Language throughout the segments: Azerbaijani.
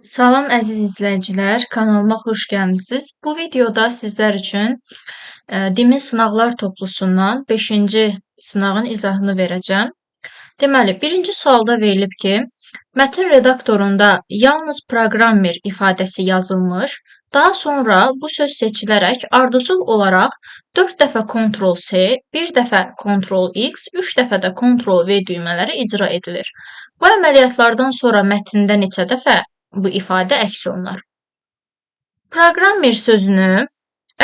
Salam əziz izləyicilər, kanalıma xoş gəlmisiniz. Bu videoda sizlər üçün Dimin sınaqlar toplusundan 5-ci sınağın izahını verəcəm. Deməli, birinci sualda verilib ki, mətn redaktorunda yalnız proqrammer ifadəsi yazılmış, daha sonra bu söz seçilərək ardıcıl olaraq 4 dəfə Ctrl+C, 1 dəfə Ctrl+X, 3 dəfə də Ctrl+V düymələri icra edilir. Bu əməliyyatlardan sonra mətndə neçə dəfə bu ifadə əks olunar? Proqrammer sözünü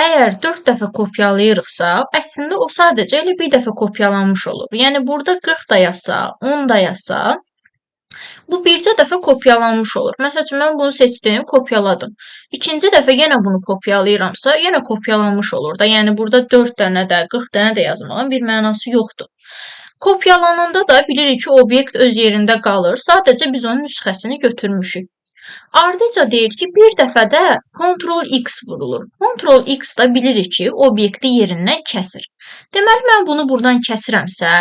əgər 4 dəfə kopyalayırıqsa, əslində o sadəcə elə bir dəfə kopyalanmış olur. Yəni burada 40 da yazsa, 10 da yazsa, bu bircə dəfə kopyalanmış olur. Məsəl üçün, mən bunu seçdim, kopyaladım. İkinci dəfə yenə bunu kopyalayıramsa, yenə kopyalanmış olur da. Yəni burada 4 dənə də, 40 dənə də yazmağın bir mənası yoxdur. Kopyalananda da bilirik ki, obyekt öz yerində qalır. Sadəcə biz onun nüsxəsini götürmüşük. Ardıca deyir ki, bir dəfədə Ctrl+X vurulur. Ctrl+X da bilirik ki, obyekti yerindən kəsir. Deməli, mən bunu buradan kəsirəmsə,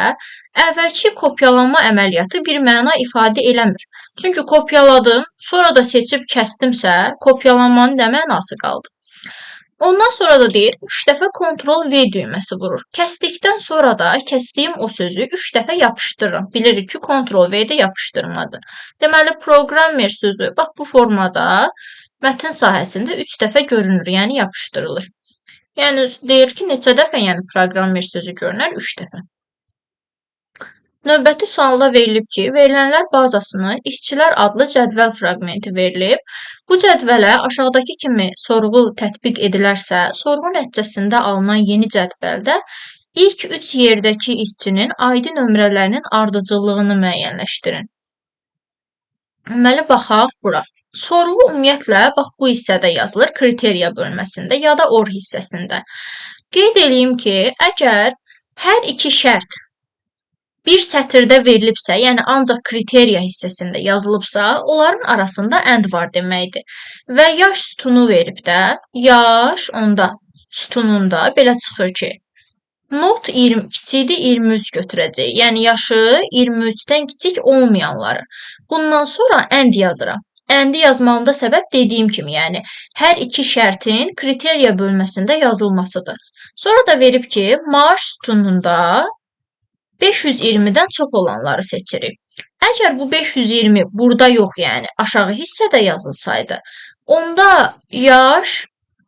əvvəlki kopyalanma əməliyyatı bir məna ifadə eləmir. Çünki kopyaladım, sonra da seçib kəsdimsə, kopyalanmanın nə mənası qaldı? Ondan sonra da deyir, 3 dəfə Ctrl+V düyməsi vurur. Kəsdikdən sonra da kəsdiyim o sözü 3 dəfə yapışdırıram. Bilirik ki, Ctrl+V də yapışdırmadır. Deməli, proqrammer sözü bax bu formada mətn sahəsində 3 dəfə görünür, yəni yapışdırılır. Yəni, deyir ki, neçə dəfə, yəni proqrammer sözü görünər? 3 dəfə. Növbəti sualda verilib ki, verilənlər bazasının işçilər adlı cədvəl fraqmenti verilib. Bu cədvələ aşağıdakı kimi sorğu tətbiq edilərsə, sorğu nəticəsində alınan yeni cədvəldə ilk 3 yerdəki işçinin ID nömrələrinin ardıcıllığını müəyyənləşdirin. Deməli, baxaq bura. Sorğu ümumiyyətlə, bax bu hissədə yazılır, kriteriya bölməsində ya da OR hissəsində. Qeyd edeyim ki, əgər hər iki şərt bir sətirdə verilibsə, yəni ancaq kriteriya hissəsində yazılıbsa, onların arasında and var deməkdir. Və yaş sütunu verib də, yaş onda sütununda belə çıxır ki, not 20 kiçikdir, 23 götürəcək. Yəni yaşı 23-dən kiçik olmayanları. Bundan sonra and yazıram. Endi yazmağımda səbəb dediyim kimi, yəni hər iki şərtin kriteriya bölməsində yazılmasıdır. Sonra da verib ki, maaş sütununda 520-dən çox olanları seçirik. Əgər bu 520 burada yox, yəni aşağı hissədə yazılsaydı, onda yaş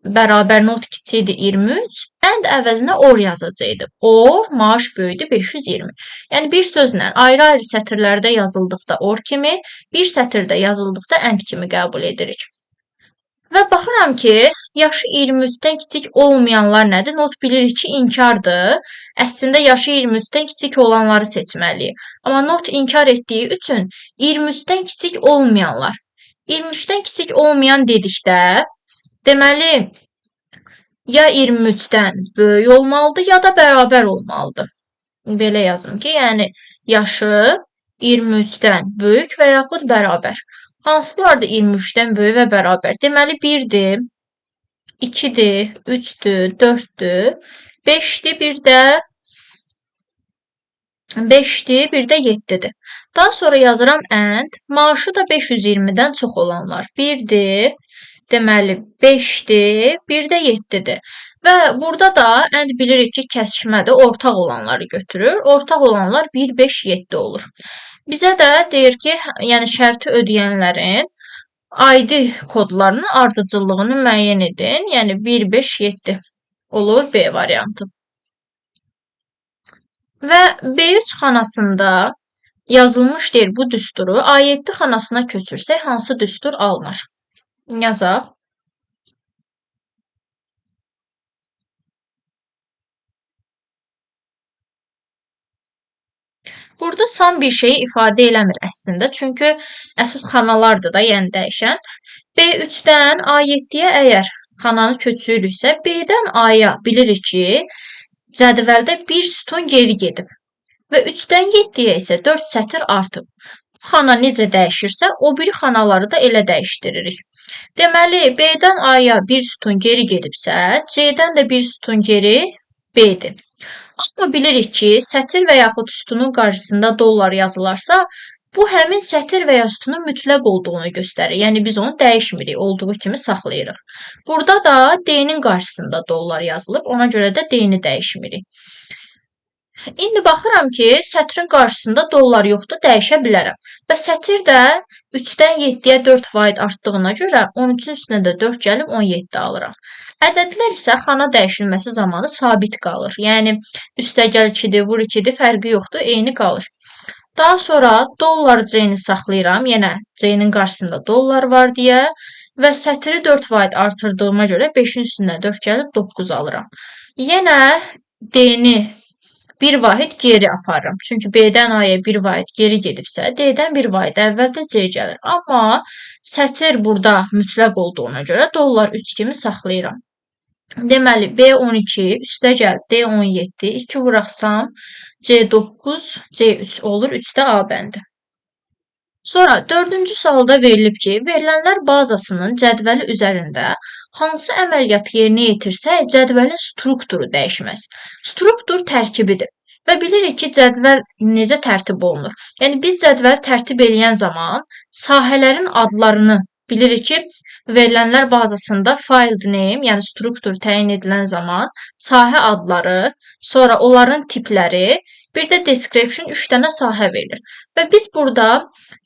bərabər not kiçikdir 23, and əvəzinə or yazacaqdı. Or, maaş böyüdü 520. Yəni bir sözlə ayrı-ayrı sətirlərdə yazıldıqda or kimi, bir sətirdə yazıldıqda and kimi qəbul edirik. Və baxıram ki, yaşı 23-dən kiçik olmayanlar nədir? Not bilirik ki, inkardır. Əslində yaşı 23-dən kiçik olanları seçməliyik. Amma not inkar etdiyi üçün 23-dən kiçik olmayanlar. 23-dən kiçik olmayan dedikdə, deməli, ya 23-dən böyük olmalıdır, ya da bərabər olmalıdır. Belə yazım ki, yəni yaşı 23-dən böyük və yaxud bərabər. Hansılardır 23-dən böyük və bərabər? Deməli, 1-dir, 2-dir, 3-dür, 4-dür, 5-dir, bir də 5-dir, bir də 7-dir. Daha sonra yazıram and, maaşı da 520-dən çox olanlar. 1-dir, deməli 5-dir, bir də 7-dir. Və burada da and bilirik ki, kəsişmədir, ortaq olanları götürür. Ortaq olanlar 1, 5, 7 olur. Bizə də deyir ki, yəni şərti ödəyənlərin ID kodlarının ardıcıllığını müəyyən edin. Yəni 1, 5, 7 olur B variantı. Və B3 xanasında yazılmış deyir bu düsturu A7 xanasına köçürsək hansı düstur alınır? Yazaq. Burada sam bir şeyi ifadə eləmir əslində. Çünki əsas xanalardır da, yəni dəyişən. B3-dən A7-yə əgər xananı köçürürüksə, B-dən A-ya bilirik ki, cədvəldə bir sütun geri gedib. Və 3-dən 7-yə isə 4 sətir artıb. Xana necə dəyişirsə, o biri xanaları da elə dəyişdiririk. Deməli, B-dən A-ya bir sütun geri gedibsə, C-dən də bir sütun geri B-dir. Amma bilirik ki, sətir və yaxud sütunun qarşısında dollar yazılarsa, Bu həmin sətir və ya sütunun mütləq olduğunu göstərir. Yəni biz onu dəyişmirik, olduğu kimi saxlayırıq. Burada da D-nin qarşısında dollar yazılıb, ona görə də D-ni dəyişmirik. İndi baxıram ki, sətrin qarşısında dollar yoxdur, dəyişə bilərəm. Və sətir də 3-dən 7-yə 4% artdığına görə 13-ün üstünə də 4 gəlib 17 alıram. Ədədlər isə xana dəyişilməsi zamanı sabit qalır. Yəni üstəgəl 2-dir, vur 2-dir, fərqi yoxdur, eyni qalır. Daha sonra dollar C-ni saxlayıram. Yenə C-nin qarşısında dollar var deyə və sətri 4% artırdığıma görə 5-in üstünə 4 gəlib 9 alıram. Yenə D-ni 1 vahid geri aparıram. Çünki B-dən A-ya 1 vahid geri gedibsə, D-dən 1 vahid əvvəldə C gəlir. Amma sətir burada mütləq olduğuna görə dollar 3 kimi saxlayıram. Deməli, B12 üstəgəl D17, 2 vuraxsam C9, C3 olur, 3 də A bəndi. Sonra 4-cü sualda verilib ki, verilənlər bazasının cədvəli üzərində hansı əməliyyat yerinə yetirsə, cədvəlin strukturu dəyişməz. Struktur tərkibidir. Və bilirik ki, cədvəl necə tərtib olunur? Yəni, biz cədvəli tərtib eləyən zaman sahələrin adlarını bilirik ki, verilənlər bazasında file name, yəni struktur təyin edilən zaman sahə adları, sonra onların tipləri, bir də description 3 dənə sahə verilir. Və biz burada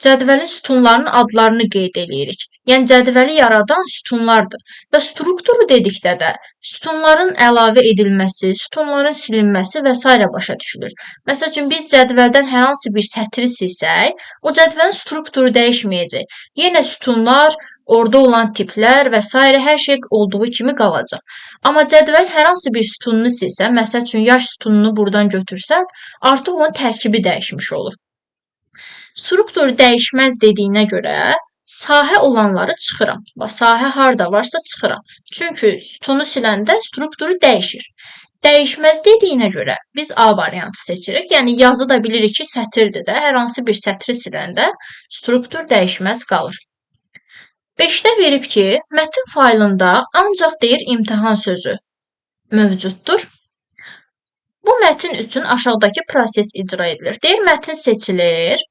cədvəlin sütunlarının adlarını qeyd edirik. Yəni cədvəli yaradan sütunlardır. Və strukturu dedikdə də sütunların əlavə edilməsi, sütunların silinməsi və s. başa düşülür. Məsəl üçün biz cədvəldən hər hansı bir sətri silsək, o cədvəlin strukturu dəyişməyəcək. Yenə sütunlar, orada olan tiplər və s. hər şey olduğu kimi qalacaq. Amma cədvəlin hər hansı bir sütununu silsə, məsəl üçün yaş sütununu buradan götürsəm, artıq onun tərkibi dəyişmiş olur. Struktur dəyişməz dediyinə görə sahə olanları çıxıram. Sahə harda varsa çıxıram. Çünki sütunu siləndə strukturu dəyişir. Dəyişməz dediyinə görə biz A variantı seçirik. Yəni yazı da bilirik ki, sətirdir də. Hər hansı bir sətri siləndə struktur dəyişməz qalır. 5-də verib ki, mətin faylında ancaq deyir imtahan sözü mövcuddur. Bu mətin üçün aşağıdakı proses icra edilir. Deyir, mətin seçilir.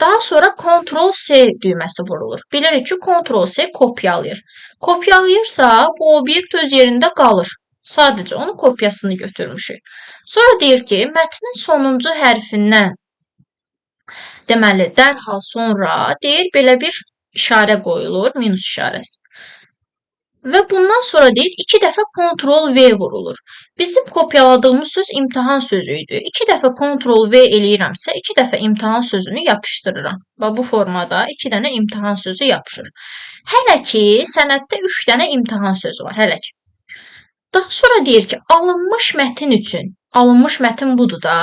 Daha sonra Ctrl-C düyməsi vurulur. Bilirik ki, Ctrl-C kopyalayır. Kopyalayırsa, bu obyekt öz yerində qalır. Sadəcə onun kopyasını götürmüşük. Sonra deyir ki, mətnin sonuncu hərfindən deməli, dərhal sonra deyir, belə bir işarə qoyulur, minus işarəsi. Və bundan sonra deyir, 2 dəfə Ctrl-V vurulur. Bizim kopyaladığımız söz imtahan sözü idi. 2 dəfə Ctrl-V eləyirəmsə, 2 dəfə imtahan sözünü yapışdırıram. Və bu formada 2 dənə imtahan sözü yapışır. Hələ ki, sənəddə 3 dənə imtahan sözü var, hələ ki. Daha sonra deyir ki, alınmış mətin üçün, alınmış mətin budur da,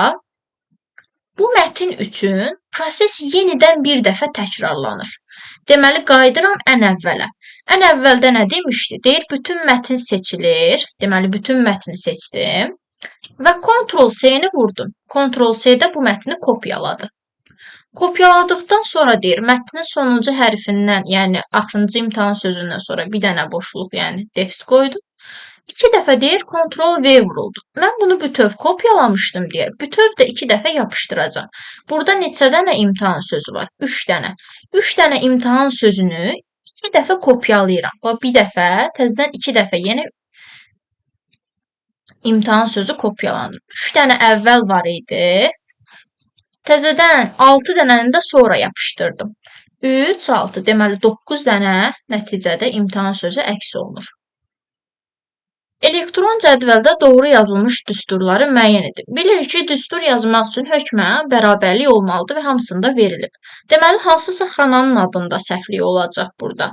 bu mətin üçün proses yenidən bir dəfə təkrarlanır. Deməli, qayıdıram ən əvvələ. Ən əvvəldə nə demişdi? Deyir, bütün mətin seçilir. Deməli, bütün mətni seçdim. Və Ctrl-C-ni vurdum. Ctrl-C də bu mətni kopyaladı. Kopyaladıqdan sonra deyir, mətnin sonuncu hərfindən, yəni axırıncı imtahan sözündən sonra bir dənə boşluq, yəni defis qoydum. 2 dəfə deyir, Ctrl-V vuruldu. Mən bunu bütöv kopyalamışdım deyə, bütöv də 2 dəfə yapışdıracam. Burada neçə dənə imtahan sözü var? 3 dənə. 3 dənə imtahan sözünü 2 dəfə kopyalayıram. Və bir dəfə, təzədən 2 dəfə yeni imtahan sözü kopyalanır. 3 dənə əvvəl var idi. Təzədən 6 dənəni də sonra yapışdırdım. 3, 6, deməli 9 dənə nəticədə imtahan sözü əks olunur. Elektron cədvəldə doğru yazılmış düsturları müəyyən edin. Bilirik ki, düstur yazmaq üçün hökmə bərabərlik olmalıdır və hamısında verilib. Deməli, hansısa xananın adında səhvlik olacaq burada.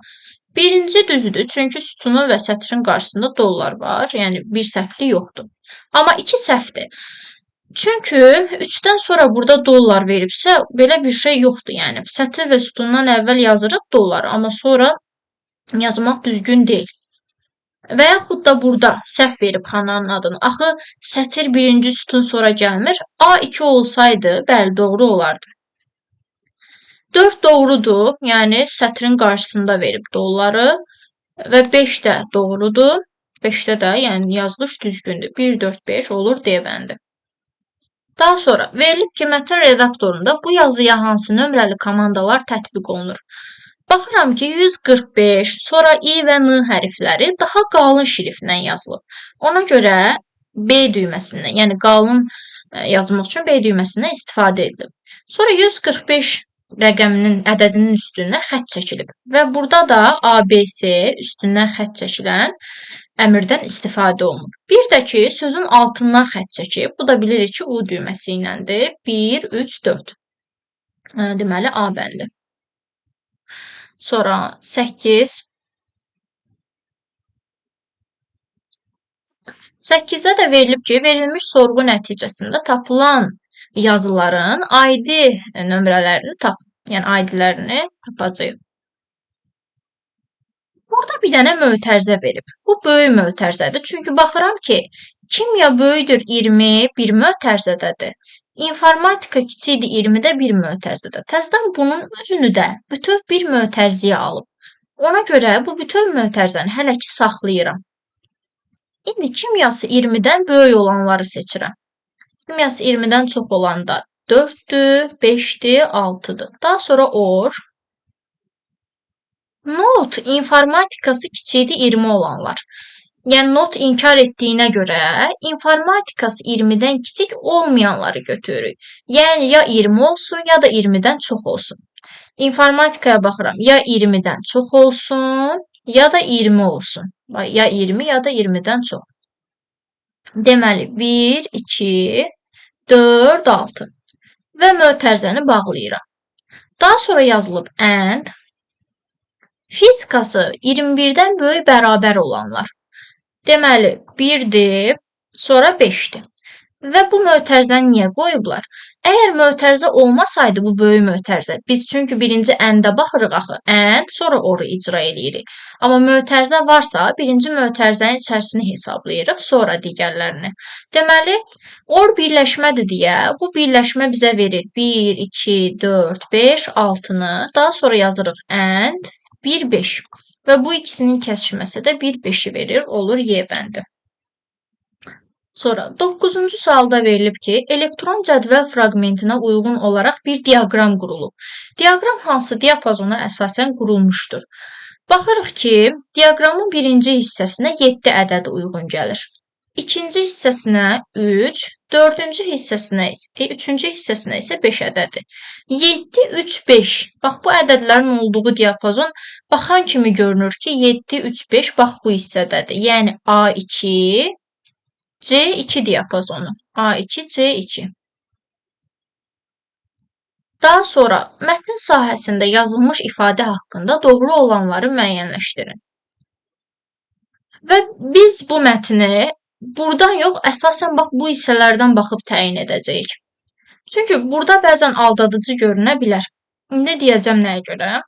Birinci düzdür, çünki sütunu və sətrin qarşısında dollar var, yəni bir səhvlik yoxdur. Amma 2 səhvdir. Çünki 3-dən sonra burada dollar veribsə, belə bir şey yoxdur. Yəni, sətir və sütundan əvvəl yazırıq dolları, amma sonra yazmaq düzgün deyil. Və yaxud da burada səhv verib xananın adını. Axı, sətir birinci sütun sonra gəlmir. A2 olsaydı, bəli, doğru olardı. 4 doğrudur, yəni sətrin qarşısında verib dolları və 5 də doğrudur. 5-də də, yəni yazılış düzgündür. 1, 4, 5 olur D bəndi. Daha sonra verilib ki, mətn redaktorunda bu yazıya hansı nömrəli komandalar tətbiq olunur? Baxıram ki, 145, sonra i və n hərfləri daha qalın şriftlə yazılıb. Ona görə B düyməsindən, yəni qalın yazmaq üçün B düyməsindən istifadə edilib. Sonra 145 rəqəminin ədədinin üstünə xətt çəkilib və burada da ABC üstündən xətt çəkilən əmrdən istifadə olunur. Bir də ki, sözün altından xətt çəkib. Bu da bilirik ki, U düyməsi iləndir. 1, 3, 4. Deməli, A bəndi. Sonra 8. 8-ə də verilib ki, verilmiş sorğu nəticəsində tapılan yazıların ID nömrələrini yəni ID-lərini tapacağıq. Burada bir dənə mötərizə verib. Bu böyük mötərizədir. Çünki baxıram ki, kimya böyükdür 20 bir mötərizədədir. İnformatika kiçikdir 20 də bir mötərizədə. Təzədən bunun özünü də bütöv bir mötərizəyə alıb. Ona görə bu bütöv mötərizəni hələ ki saxlayıram. İndi kimyası 20-dən böyük olanları seçirəm. Kimyası 20-dən çox olanda 4-dür, 5-dir, 6-dır. Daha sonra OR. Not informatikası kiçikdir 20 olanlar. Yəni not inkar etdiyinə görə informatikası 20-dən kiçik olmayanları götürürük. Yəni ya 20 olsun, ya da 20-dən çox olsun. İnformatikaya baxıram, ya 20-dən çox olsun, ya da 20 olsun. Ya 20, ya da 20-dən çox. Deməli, 1, 2, 4, 6 və mötərizəni bağlayıram. Daha sonra yazılıb AND. Fizikası 21-dən böyük bərabər olanlar. Deməli, 1-dir, sonra 5-dir. Və bu mötərizəni niyə qoyublar? Əgər mötərizə olmasaydı bu böyük mötərizə, biz çünki birinci əndə baxırıq axı, ənd, sonra oru icra eləyirik. Amma mötərizə varsa, birinci mötərizənin içərisini hesablayırıq, sonra digərlərini. Deməli, or birləşmədir deyə, bu birləşmə bizə verir 1, 2, 4, 5, 6-nı, daha sonra yazırıq ənd, 1, 5. Və bu ikisinin kəsişməsi də 1, 5-i verir, olur Y bəndi. Sonra 9-cu sualda verilib ki, elektron cədvəl fraqmentinə uyğun olaraq bir diaqram qurulub. Diaqram hansı diapazona əsasən qurulmuşdur? Baxırıq ki, diaqramın birinci hissəsinə 7 ədədi uyğun gəlir. İkinci hissəsinə 3, dördüncü hissəsinə isə 5 ədədi. 7, 3, 5. Bax, bu ədədlərin olduğu diapazon baxan kimi görünür ki, 7, 3, 5 bax bu hissədədir. Yəni A2, C2 diapazonu. A2, C2. Daha sonra mətn sahəsində yazılmış ifadə haqqında doğru olanları müəyyənləşdirin. Və biz bu mətni buradan yox, əsasən bax bu hissələrdən baxıb təyin edəcəyik. Çünki burada bəzən aldadıcı görünə bilər. İndi deyəcəm nəyə görə?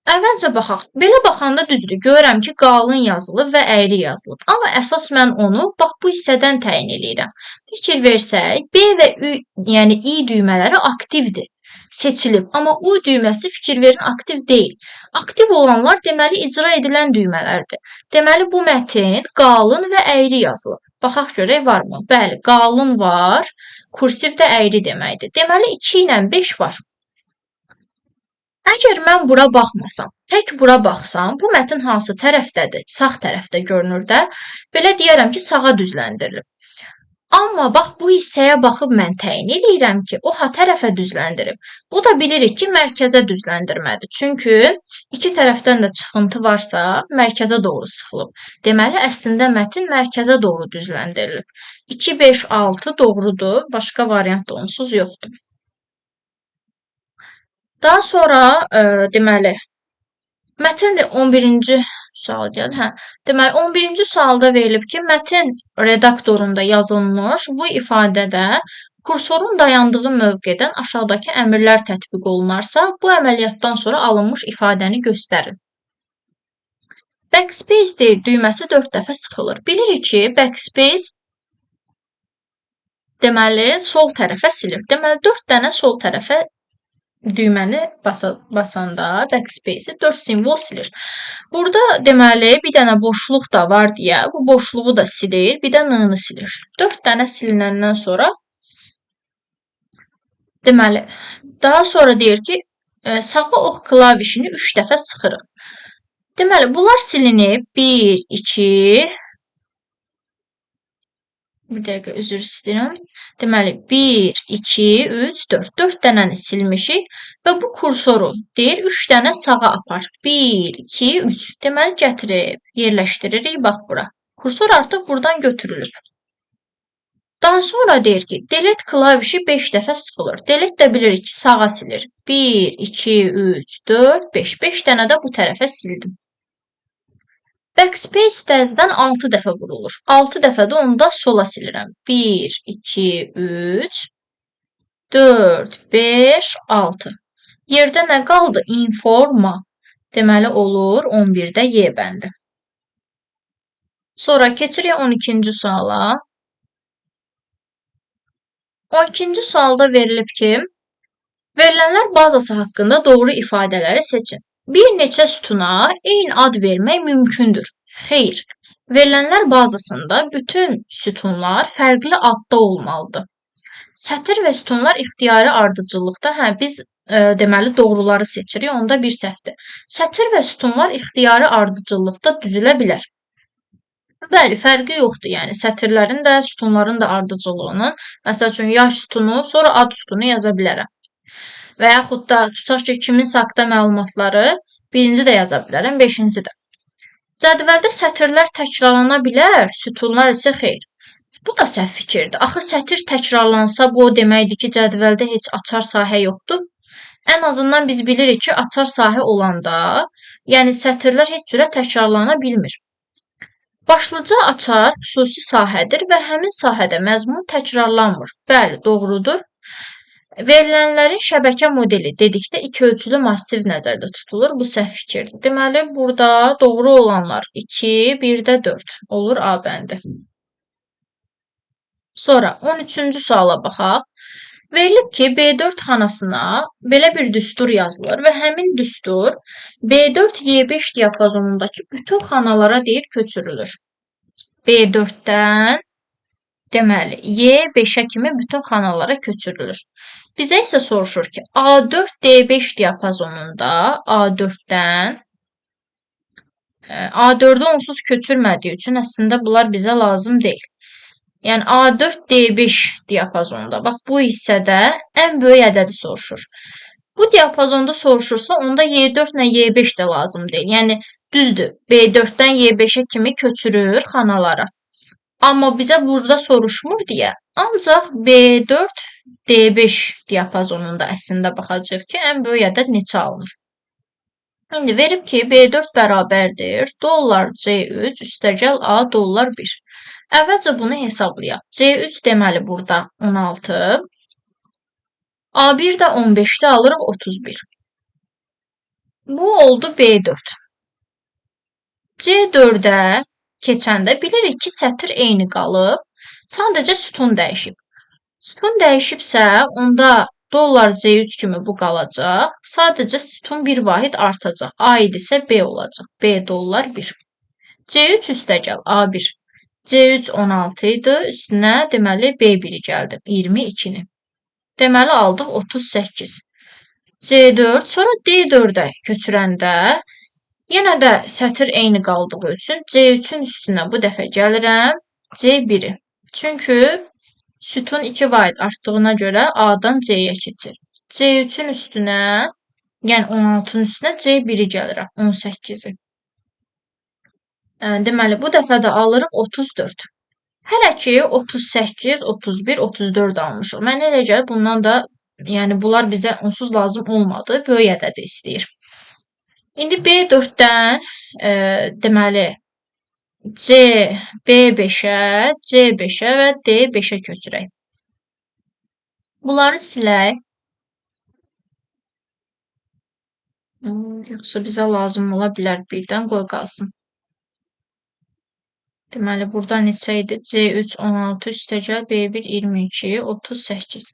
Əvvəlcə baxaq. Belə baxanda düzdür. Görürəm ki, qalın yazılıb və əyri yazılıb. Amma əsas mən onu bax bu hissədən təyin edirəm. Fikir versək, B və Ü, yəni I düymələri aktivdir. Seçilib. Amma U düyməsi fikir verin aktiv deyil. Aktiv olanlar deməli icra edilən düymələrdir. Deməli bu mətn qalın və əyri yazılıb. Baxaq görək varmı? Bəli, qalın var. Kursiv də əyri deməkdir. Deməli 2 ilə 5 var. Əgər mən bura baxmasam, tək bura baxsam, bu mətn hansı tərəfdədir? Sağ tərəfdə görünür də. Belə deyərəm ki, sağa düzləndirilib. Amma bax, bu hissəyə baxıb mən təyin eləyirəm ki, o ha tərəfə düzləndirib. Bu da bilirik ki, mərkəzə düzləndirmədir. Çünki iki tərəfdən də çıxıntı varsa, mərkəzə doğru sıxılıb. Deməli, əslində mətn mərkəzə doğru düzləndirilib. 2, 5, 6 doğrudur. Başqa variant da onsuz yoxdur. Daha sonra deməli mətn 11-ci sual gəlir. Deməli 11-ci sualda verilib ki, mətn redaktorunda yazılmış bu ifadədə kursorun dayandığı mövqedən aşağıdakı əmrlər tətbiq olunarsa, bu əməliyyatdan sonra alınmış ifadəni göstərin. Backspace deyil düyməsi 4 dəfə sıxılır. Bilirik ki, backspace deməli sol tərəfə silir. Deməli 4 dənə sol tərəfə düyməni basanda backspace 4 simvol silir. Burada deməli bir dənə boşluq da var deyə bu boşluğu da silir, bir də n-nı silir. 4 dənə silinəndən sonra Deməli, daha sonra deyir ki, sağ ox klavişini 3 dəfə sıxırıq. Deməli, bunlar silinib. 1, 2, bir dəqiqə üzr istəyirəm. Deməli, 1, 2, 3, 4. 4 dənəni silmişik və bu kursoru deyir 3 dənə sağa apar. 1, 2, 3. Deməli, gətirib, yerləşdiririk bax bura. Kursor artıq buradan götürülüb. Daha sonra deyir ki, delete klavişi 5 dəfə sıxılır. Delete də bilirik ki, sağa silir. 1, 2, 3, 4, 5. 5 dənə də bu tərəfə sildim. Backspace təzədən 6 dəfə vurulur. 6 dəfə də onu da sola silirəm. 1, 2, 3, 4, 5, 6. Yerdə nə qaldı? Informa. Deməli olur 11-də Y bəndi. Sonra keçirik 12-ci suala. 12-ci sualda verilib ki, verilənlər bazası haqqında doğru ifadələri seçin. Bir neçə sütuna eyni ad vermək mümkündür. Xeyr. Verilənlər bazasında bütün sütunlar fərqli adda olmalıdır. Sətir və sütunlar ixtiyari ardıcıllıqda, biz deməli doğruları seçirik, onda bir səhvdir. Sətir və sütunlar ixtiyari ardıcıllıqda düzülə bilər. Bəli, fərqi yoxdur. Yəni sətirlərin də, sütunların da ardıcıllığının, məsəl üçün yaş sütunu, sonra ad sütunu yaza bilərəm. Və yaxud da tutaq ki, kiminsə haqqında məlumatları birinci də yaza bilərəm, beşinci də. Cədvəldə sətirlər təkrarlana bilər, sütunlar isə xeyr. Bu da səhv fikirdir. Axı sətir təkrarlansa bu o deməkdir ki, cədvəldə heç açar sahə yoxdur. Ən azından biz bilirik ki, açar sahə olanda, yəni sətirlər heç cürə təkrarlana bilmir. Başlıca açar xüsusi sahədir və həmin sahədə məzmun təkrarlanmır. Bəli, doğrudur. Verilənlərin şəbəkə modeli dedikdə iki ölçülü massiv nəzərdə tutulur. Bu səhv fikirdir. Deməli, burada doğru olanlar 2, bir də 4 olur A bəndi. Sonra 13-cü suala baxaq. Verilib ki, B4 xanasına belə bir düstur yazılır və həmin düstur B4 Y5 diapazonundakı bütün xanalara deyir köçürülür. B4-dən deməli Y5-ə kimi bütün xanalara köçürülür. Bizə isə soruşur ki, A4 D5 diapazonunda A4-dən A4-ü onsuz köçürmədiyi üçün əslində bunlar bizə lazım deyil. Yəni A4 D5 diapazonunda. Bax bu hissədə ən böyük ədədi soruşur. Bu diapazonda soruşursa onda Y4 ilə Y5 də lazım deyil. Yəni düzdür. B4-dən Y5-ə kimi köçürür xanalara. Amma bizə burada soruşmur deyə ancaq B4 D5 diapazonunda əslində baxacağıq ki, ən böyük ədəd neçə alınır. İndi verib ki, B4 bərabərdir dollar C3 üstəgəl A dollar 1. Əvvəlcə bunu hesablayaq. C3 deməli burada 16. A1 də 15-də alırıq 31. Bu oldu B4. C4-ə keçəndə bilirik ki, sətir eyni qalıb. Sadəcə sütun dəyişib. Sütun dəyişibsə, onda dollar C3 kimi bu qalacaq. Sadəcə sütun bir vahid artacaq. A idisə B olacaq. B dollar 1. C3 üstəgəl A1. C3 16 idi. Üstünə deməli B1-i gəldim. 22-ni. Deməli aldıq 38. C4 sonra D4-ə köçürəndə yenə də sətir eyni qaldığı üçün C3-ün üstünə bu dəfə gəlirəm C1-i. Çünki sütun 2 vahid artdığına görə A-dan C-yə keçir. C3-ün üstünə, yəni 16-nın üstünə C1-i gəlirəm 18-i. Deməli, bu dəfə də alırıq 34. Hələ ki, 38, 31, 34 almışıq. Mənə elə gəlir, bundan da, yəni bunlar bizə onsuz lazım olmadı, böyük ədədi istəyir. İndi B4-dən, deməli, B5-ə, C5-ə və D5-ə köçürək. Bunları silək. Yoxsa bizə lazım ola bilər birdən, qoy qalsın. Deməli, burada neçə idi? C3 16 üstəgəl B1 22, 38.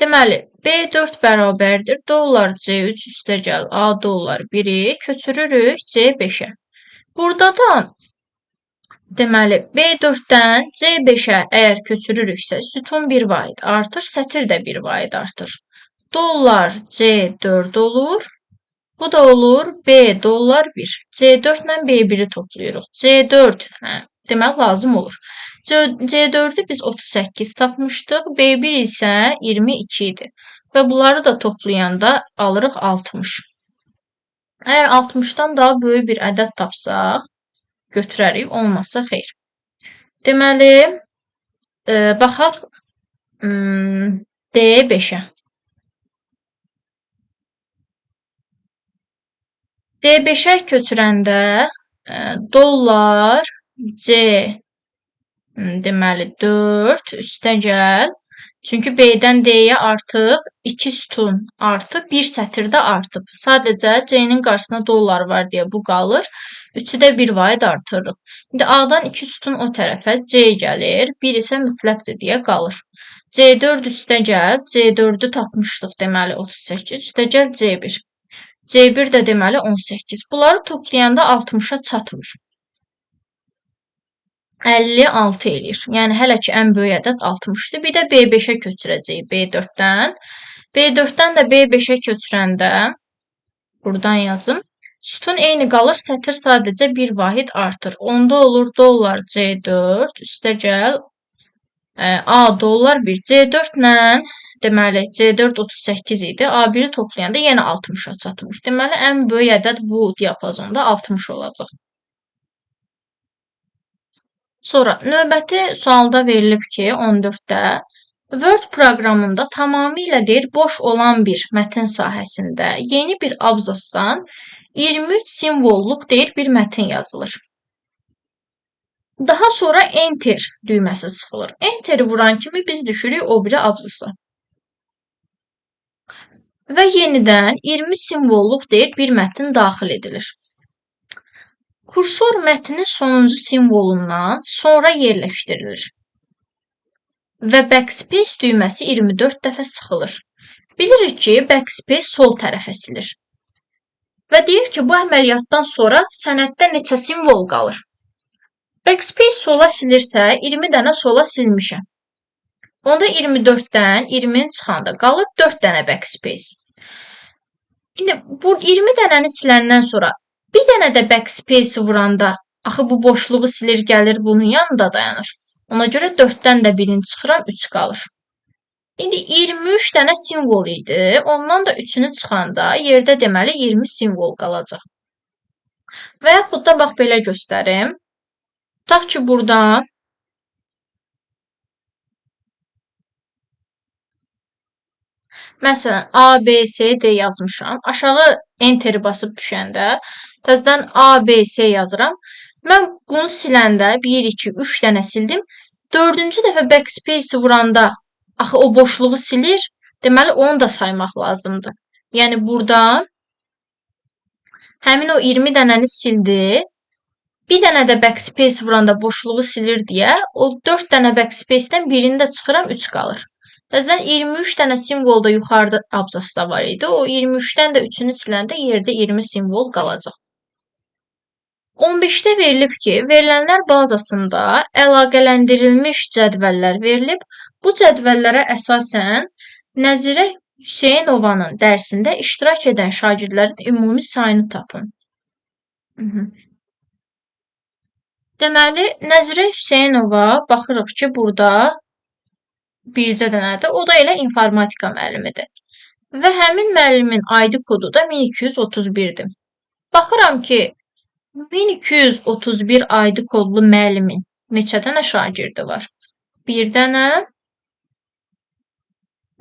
Deməli, B4 bərabərdir. Dollar C3 üstəgəl A dollar 1-i köçürürük C5-ə. Burada da deməli, B4-dən C5-ə əgər köçürürüksə, sütun 1 vahid artır, sətir də 1 vahid artır. Dollar C4 olur. Bu da olur B dollar 1. C4 ilə B1-i toplayırıq. C4, demək lazım olur. C4-ü biz 38 tapmışdıq. B1 isə 22 idi. Və bunları da toplayanda alırıq 60. Əgər 60-dan daha böyük bir ədəd tapsaq, götürərik, olmazsa xeyr. Deməli, baxaq D5-ə. D5-ə köçürəndə dollar C deməli 4 üstəgəl. Çünki B-dən D-yə artıq 2 sütun artıb, 1 sətirdə artıb. Sadəcə C-nin qarşısında dollar var deyə bu qalır. 3-ü də 1 vaid artırırıq. İndi A-dan 2 sütun o tərəfə C gəlir, 1 isə mütləqdir deyə qalır. C4 üstəgəl, C4-ü tapmışdıq deməli 38, üstəgəl C1. C1 də deməli 18. Bunları toplayanda 60-a çatmır. 56 eləyir. Yəni hələ ki ən böyük ədəd 60-dır. Bir də B5-ə köçürəcəyik B4-dən. B4-dən də B5-ə köçürəndə buradan yazım. Sütun eyni qalır, sətir sadəcə bir vahid artır. Onda olur dollar C4 üstəgəl A dollar 1. C4 ilə deməli C4 38 idi. A1-i toplayanda yenə 60-a çatmış. Deməli ən böyük ədəd bu diapazonda 60 olacaq. Sonra növbəti sualda verilib ki, 14-də Word proqramında tamamilə deyir boş olan bir mətn sahəsində yeni bir abzasdan 23 simvolluq deyir bir mətn yazılır. Daha sonra Enter düyməsi sıxılır. Enteri vuran kimi biz düşürük o biri abzasa. Və yenidən 20 simvolluq deyir bir mətn daxil edilir. Kursor mətnin sonuncu simvolundan sonra yerləşdirilir. Və Backspace düyməsi 24 dəfə sıxılır. Bilirik ki, Backspace sol tərəfə silir. Və deyir ki, bu əməliyyatdan sonra sənəddə neçə simvol qalır? Backspace sola silirsə, 20 dənə sola silmişəm. Onda 24-dən 20-nin çıxanda qalır 4 dənə backspace. İndi bu 20 dənəni siləndən sonra bir dənə də backspace vuranda axı bu boşluğu silir, gəlir bunun yanında dayanır. Ona görə 4-dən də birini çıxıram, 3 qalır. İndi 23 dənə simvol idi. Ondan da 3-ünü çıxanda yerdə deməli 20 simvol qalacaq. Və yaxud da bax belə göstərim. Tutaq ki, burada məsələn, A, B, C, D yazmışam. Aşağı Enteri basıb düşəndə təzədən A, B, C yazıram. Mən bunu siləndə 1, 2, 3 dənə sildim. 4-cü dəfə backspace vuranda axı o boşluğu silir. Deməli, onu da saymaq lazımdır. Yəni, burada həmin o 20 dənəni sildi. Bir dənə də backspace vuranda boşluğu silir deyə o 4 dənə backspace-dən birini də çıxıram, 3 qalır. Təzədən 23 dənə simvol da yuxarıda abzasda var idi. O 23-dən də 3-ünü siləndə yerdə 20 simvol qalacaq. 15-də verilib ki, verilənlər bazasında əlaqələndirilmiş cədvəllər verilib. Bu cədvəllərə əsasən Nəzirə Hüseynovanın dərsində iştirak edən şagirdlərin ümumi sayını tapın. Deməli, Nəzirə Hüseynova baxırıq ki, burada bircə dənədir. O da elə informatika müəllimidir. Və həmin müəllimin ID kodu da 1231-dir. Baxıram ki, 1231 ID kodlu müəllimin neçə dənə şagirdi var? 1 dənə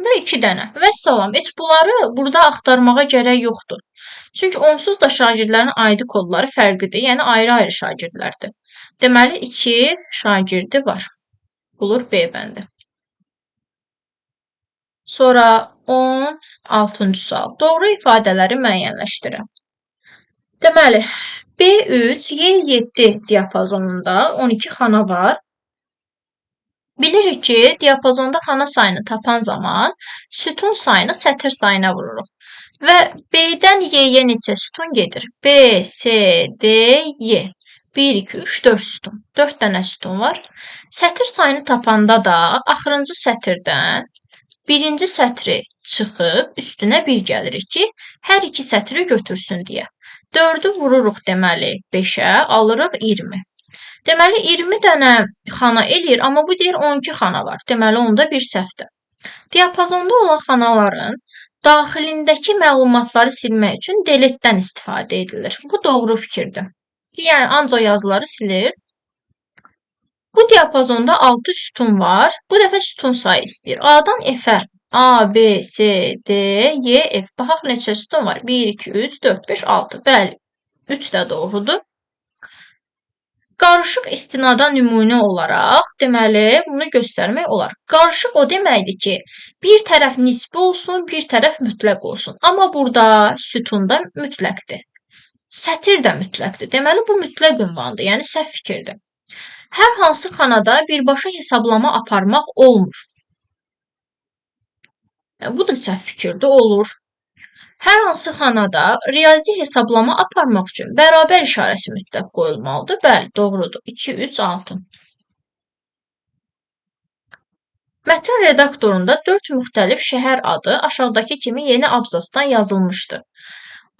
və 2 dənə. Və salam. Heç bunları burada axtarmağa gərək yoxdur. Çünki onsuz da şagirdlərin ID kodları fərqlidir. Yəni, ayrı-ayrı şagirdlərdir. Deməli, 2 şagirdi var. Bulur B bəndi. Sonra 16-cı sual. Doğru ifadələri müəyyənləşdirin. Deməli, B3, Y7 diapazonunda 12 xana var. Bilirik ki, diapazonda xana sayını tapan zaman sütun sayını sətir sayına vururuq. Və B-dən Y-yə neçə sütun gedir? B, C, D, Y. 1, 2, 3, 4 sütun. 4 dənə sütun var. Sətir sayını tapanda da axırıncı sətirdən birinci sətri çıxıb üstünə 1 gəlirik ki, hər iki sətri götürsün deyə. 4-ü vururuq deməli 5-ə, alırıq 20. Deməli 20 dənə xana eləyir, amma bu deyir 12 xana var. Deməli onda bir səhvdir. Diapazonda olan xanaların daxilindəki məlumatları silmək üçün delete-dən istifadə edilir. Bu doğru fikirdir. Yəni ancaq yazıları silir. Bu diapazonda 6 sütun var. Bu dəfə sütun sayı istəyir. A-dan F-ə. A, B, C, D, Y, F. Baxaq neçə sütun var? 1, 2, 3, 4, 5, 6. Bəli, 3 də doğrudur. Qarışıq istinada nümunə olaraq, deməli, bunu göstərmək olar. Qarışıq o deməkdir ki, bir tərəf nisbi olsun, bir tərəf mütləq olsun. Amma burada sütunda mütləqdir. Sətir də mütləqdir. Deməli, bu mütləq ünvandır, yəni səhv fikirdir. Hər hansı xanada birbaşa hesablama aparmaq olmur. Bu da səhv fikirdir, olur. Hər hansı xanada riyazi hesablama aparmaq üçün bərabər işarəsi mütləq qoyulmalıdır. Bəli, doğrudur. 2, 3, 6. Mətn redaktorunda 4 müxtəlif şəhər adı aşağıdakı kimi yeni abzasdan yazılmışdır.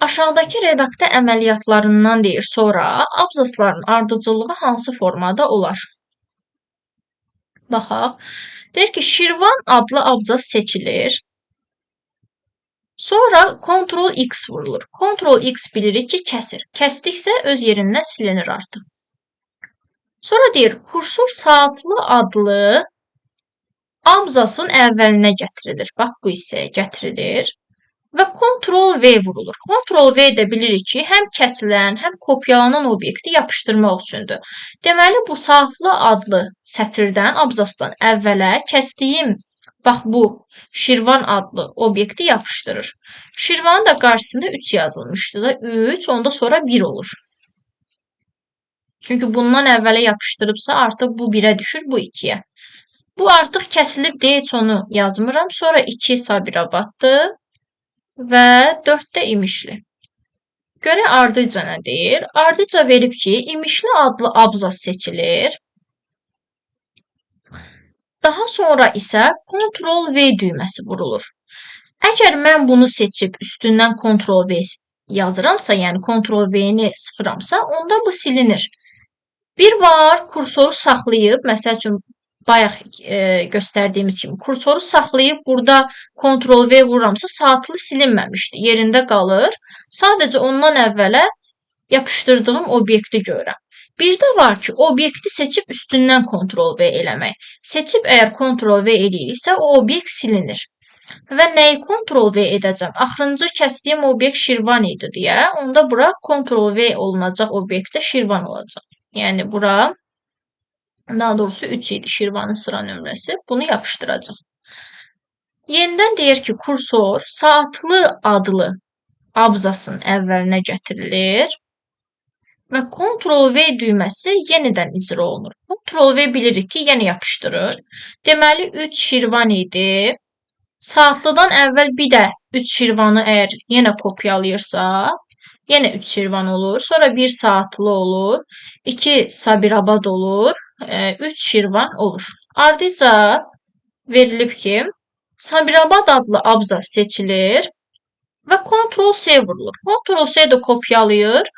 Aşağıdakı redaktə əməliyyatlarından deyir, sonra abzasların ardıcıllığı hansı formada olar? Baxaq. Deyir ki, Şirvan adlı abzas seçilir. Sonra Ctrl-X vurulur. Ctrl-X bilirik ki, kəsir. Kəsdiksə öz yerindən silinir artıq. Sonra deyir, kursor saatlı adlı abzasın əvvəlinə gətirilir. Bax, bu hissəyə gətirilir. Və Ctrl-V vurulur. Ctrl-V də bilirik ki, həm kəsilən, həm kopyalanan obyekti yapışdırmaq üçündür. Deməli, bu saatlı adlı sətirdən, abzasdan əvvələ kəsdiyim, bax bu, Şirvan adlı obyekti yapışdırır. Şirvanın da qarşısında 3 yazılmışdı da, 3, onda sonra 1 olur. Çünki bundan əvvələ yapışdırıbsa, artıq bu 1-ə düşür, bu 2-yə. Bu artıq kəsilib deyə heç onu yazmıram. Sonra 2 Sabirabaddır. Və 4-də İmişli. Görə ardıca nə deyir? Ardıca verib ki, İmişli adlı abzas seçilir. Daha sonra isə Ctrl-V düyməsi vurulur. Əgər mən bunu seçib üstündən Ctrl-V yazıramsa, yəni Ctrl-V-ni sıxıramsa, onda bu silinir. Bir var, kursoru saxlayıb, məsəl üçün, bayaq göstərdiyimiz kimi kursoru saxlayıb burada Ctrl-V vururamsa saatlı silinməmişdir. Yerində qalır. Sadəcə ondan əvvələ yapışdırdığım obyekti görürəm. Bir də var ki, obyekti seçib üstündən Ctrl-V eləmək. Seçib əgər Ctrl-V eləyiriksə, o obyekt silinir. Və nəyi Ctrl-V edəcəm? Axırıncı kəsdiyim obyekt Şirvan idi deyə, onda bura Ctrl-V olunacaq obyektdə Şirvan olacaq. Yəni bura daha doğrusu 3 idi Şirvanın sıra nömrəsi. Bunu yapışdıracaq. Yenidən deyir ki, kursor saatlı adlı abzasın əvvəlinə gətirilir və Ctrl-V düyməsi yenidən icra olunur. Ctrl-V bilirik ki, yenə yapışdırır. Deməli, 3 Şirvan idi. Saatlıdan əvvəl bir də 3 Şirvanı əgər yenə kopyalayırsa, yenə 3 Şirvan olur. Sonra 1 saatlı olur. 2 Sabirabad olur. 3 Şirvan olur. Ardıca verilib ki, Sabirabad adlı abzas seçilir və Ctrl-C vurulur. Ctrl-C də kopyalayır.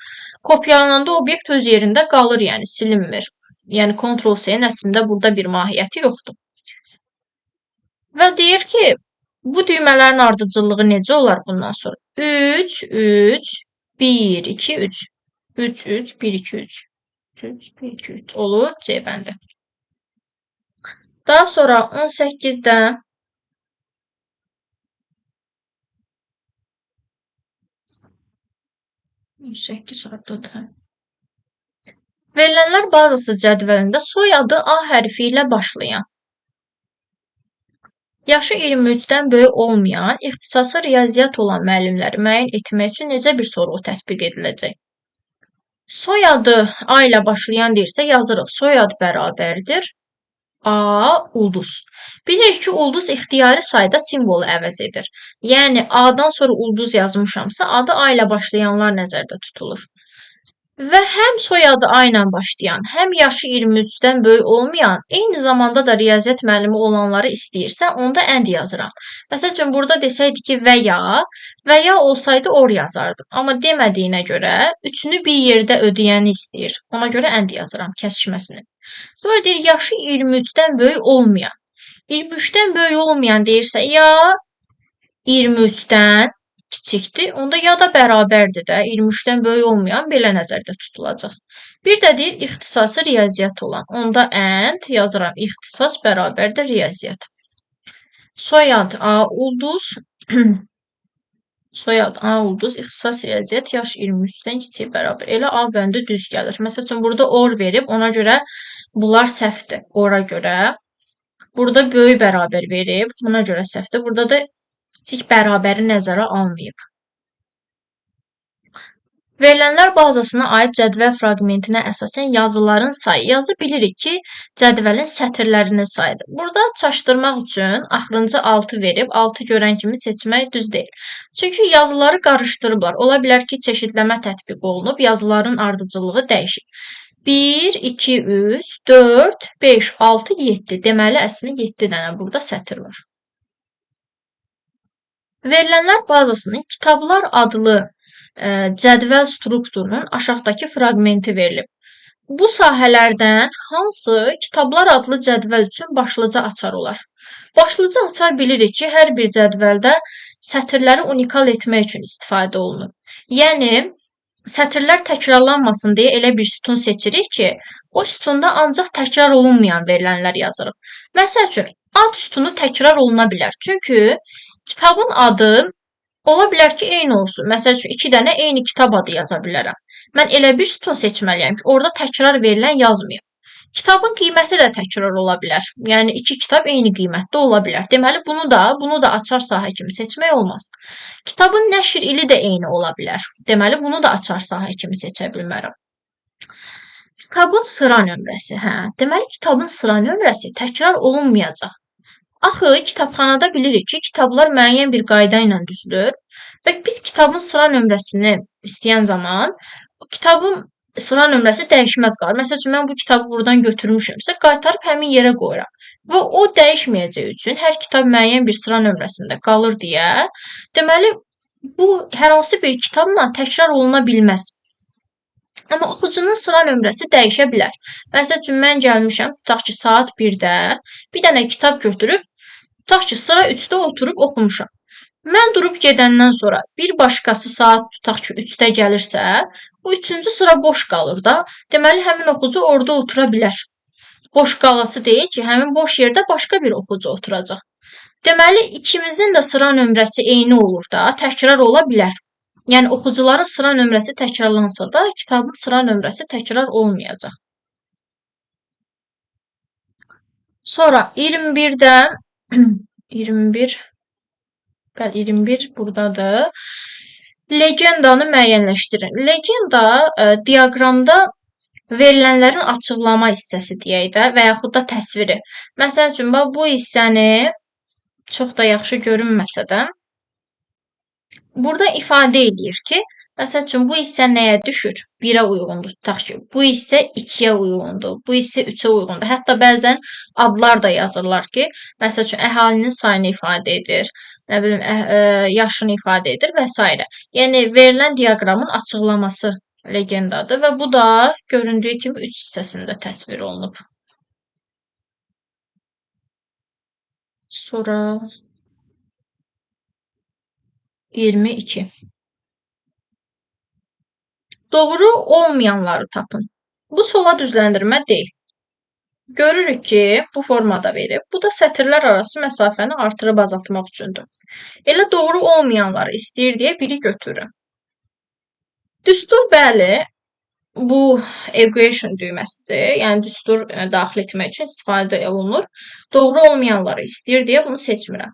Kopyalananda obyekt öz yerində qalır, yəni silinmir. Yəni Ctrl-C-nin əslində burada bir mahiyyəti yoxdur. Və deyir ki, bu düymələrin ardıcıllığı necə olar bundan sonra? 3, 3, 1, 2, 3. 3, 3, 1, 2, 3. 3, 1, 2, 3 olur C bəndi. Daha sonra 18-də 18 adlıdır. Verilənlər bazası cədvəlində soyadı A hərfi ilə başlayan, yaşı 23-dən böyük olmayan, ixtisası riyaziyyat olan müəllimləri müəyyən etmək üçün necə bir sorğu tətbiq ediləcək? Soyadı A ilə başlayan deyirsə, yazırıq. Soyad bərabərdir A ulduz. Bilirik ki, ulduz ixtiyari sayda simvolu əvəz edir. Yəni, A-dan sonra ulduz yazmışamsa, adı A ilə başlayanlar nəzərdə tutulur. və həm soyadı A ilə başlayan, həm yaşı 23-dən böyük olmayan, eyni zamanda da riyaziyyat müəllimi olanları istəyirsə, onda and yazıram. Məsəl üçün, burada desəydi ki, və ya olsaydı or yazardım. Amma demədiyinə görə, üçünü bir yerdə ödəyəni istəyir. Ona görə and yazıram kəsişməsini. Sonra deyir, yaşı 23-dən böyük olmayan. 23-dən böyük olmayan deyirsə, ya 23-dən kiçikdir, onda ya da bərabərdir də, 23-dən böyük olmayan belə nəzərdə tutulacaq. Bir də deyir, ixtisası riyaziyyat olan. Onda and yazıram, ixtisas bərabərdir riyaziyyat. Soyad A ulduz, soyad A ulduz, ixtisas riyaziyyat, yaş 23-dən kiçik bərabər. Elə A bəndi düz gəlir. Məsəl üçün, burada or verib, ona görə bunlar səhvdir, ora görə. Burada böyük bərabər verib, buna görə səhvdir. Burada da kiçik bərabəri nəzərə almayıb. Verilənlər bazasına aid cədvəl fraqmentinə əsasən yazıların sayı. Yazı bilirik ki, cədvəlin sətirlərinin sayıdır. Burada çaşdırmaq üçün axırıncı 6 verib, 6 görən kimi seçmək düz deyil. Çünki yazıları qarışdırıblar. Ola bilər ki, çeşidləmə tətbiq olunub, yazıların ardıcıllığı dəyişib. 1, 2, 3, 4, 5, 6, 7. Deməli, əslində 7 dənə burada sətir var. Verilənlər bazasının kitablar adlı cədvəl strukturunun aşağıdakı fraqmenti verilib. Bu sahələrdən hansı kitablar adlı cədvəl üçün başlıca açar olar? Başlıca açar bilirik ki, hər bir cədvəldə sətirləri unikal etmək üçün istifadə olunur. Yəni, sətirlər təkrarlanmasın deyə elə bir sütun seçirik ki, o sütunda ancaq təkrar olunmayan verilənlər yazırıq. Məsəl üçün, ad sütunu təkrar oluna bilər. Çünki kitabın adı ola bilər ki, eyni olsun. Məsəl üçün, 2 dənə eyni kitab adı yaza bilərəm. Mən elə bir sütun seçməliyəm ki, orada təkrar verilən yazmayım. Kitabın qiyməti də təkrar ola bilər. Yəni, 2 kitab eyni qiymətdə ola bilər. Deməli, bunu da açar sahə kimi seçmək olmaz. Kitabın nəşr ili də eyni ola bilər. Deməli, bunu da açar sahə kimi seçə bilmərəm. Kitabın sıra nömrəsi. Deməli, kitabın sıra nömrəsi təkrar olunmayacaq. Axı, kitabxanada bilirik ki, kitablar müəyyən bir qayda ilə düzülür və biz kitabın sıra nömrəsini istəyən zaman kitabın sıra nömrəsi dəyişməz qalır. Məsəl üçün, mən bu kitabı buradan götürmüşümsə, qaytarıb həmin yerə qoyuram. Və o dəyişməyəcək üçün hər kitab müəyyən bir sıra nömrəsində qalır deyə, deməli, bu hər hansı bir kitabla təkrar oluna bilməz. Amma oxucunun sıra nömrəsi dəyişə bilər. Məsəl üçün, mən gəlmişəm, tutaq ki, saat 1-də bir dənə kitab götürüb, tutaq ki, sıra 3-də oturub oxumuşam. Mən durub gedəndən sonra bir başqası saat tutaq ki, 3-də gəlirsə, bu 3-cü sıra boş qalır da. Deməli, həmin oxucu orada otura bilər. Boş qalası deyil ki, həmin boş yerdə başqa bir oxucu oturacaq. Deməli, ikimizin də sıra nömrəsi eyni olur da, təkrar ola bilər. Yəni, oxucuların sıra nömrəsi təkrarlansa da, kitabın sıra nömrəsi təkrar olmayacaq. Sonra 21-dən 21 buradadır. Legendanı müəyyənləşdirin. Legenda diaqramda verilənlərin açıqlama hissəsi deyək də və yaxud da təsviri. Məsəl üçün, bu hissəni çox da yaxşı görünməsə də, burada ifadə edir ki, məsəl üçün, bu hissə nəyə düşür? 1-ə uyğundur, tutaq ki, bu hissə 2-yə uyğundur, bu hissə 3-ə uyğundur. Hətta bəzən adlar da yazırlar ki, məsəl üçün, əhalinin sayını ifadə edir, nə bilim, yaşını ifadə edir və s. Yəni, verilən diaqramın açıqlaması legendadır və bu da göründüyü kimi 3 hissəsində təsvir olunub. Sonra 22. Doğru olmayanları tapın. Bu sola düzləndirmə deyil. Görürük ki, bu formada verib. Bu da sətirlər arası məsafəni artırıb azaltmaq üçündür. Elə doğru olmayanları istəyir deyə biri götürürəm. Düstur, bəli, bu equation düyməsidir. Yəni, düstur daxil etmək üçün istifadə olunur. Doğru olmayanları istəyir deyə bunu seçmirəm.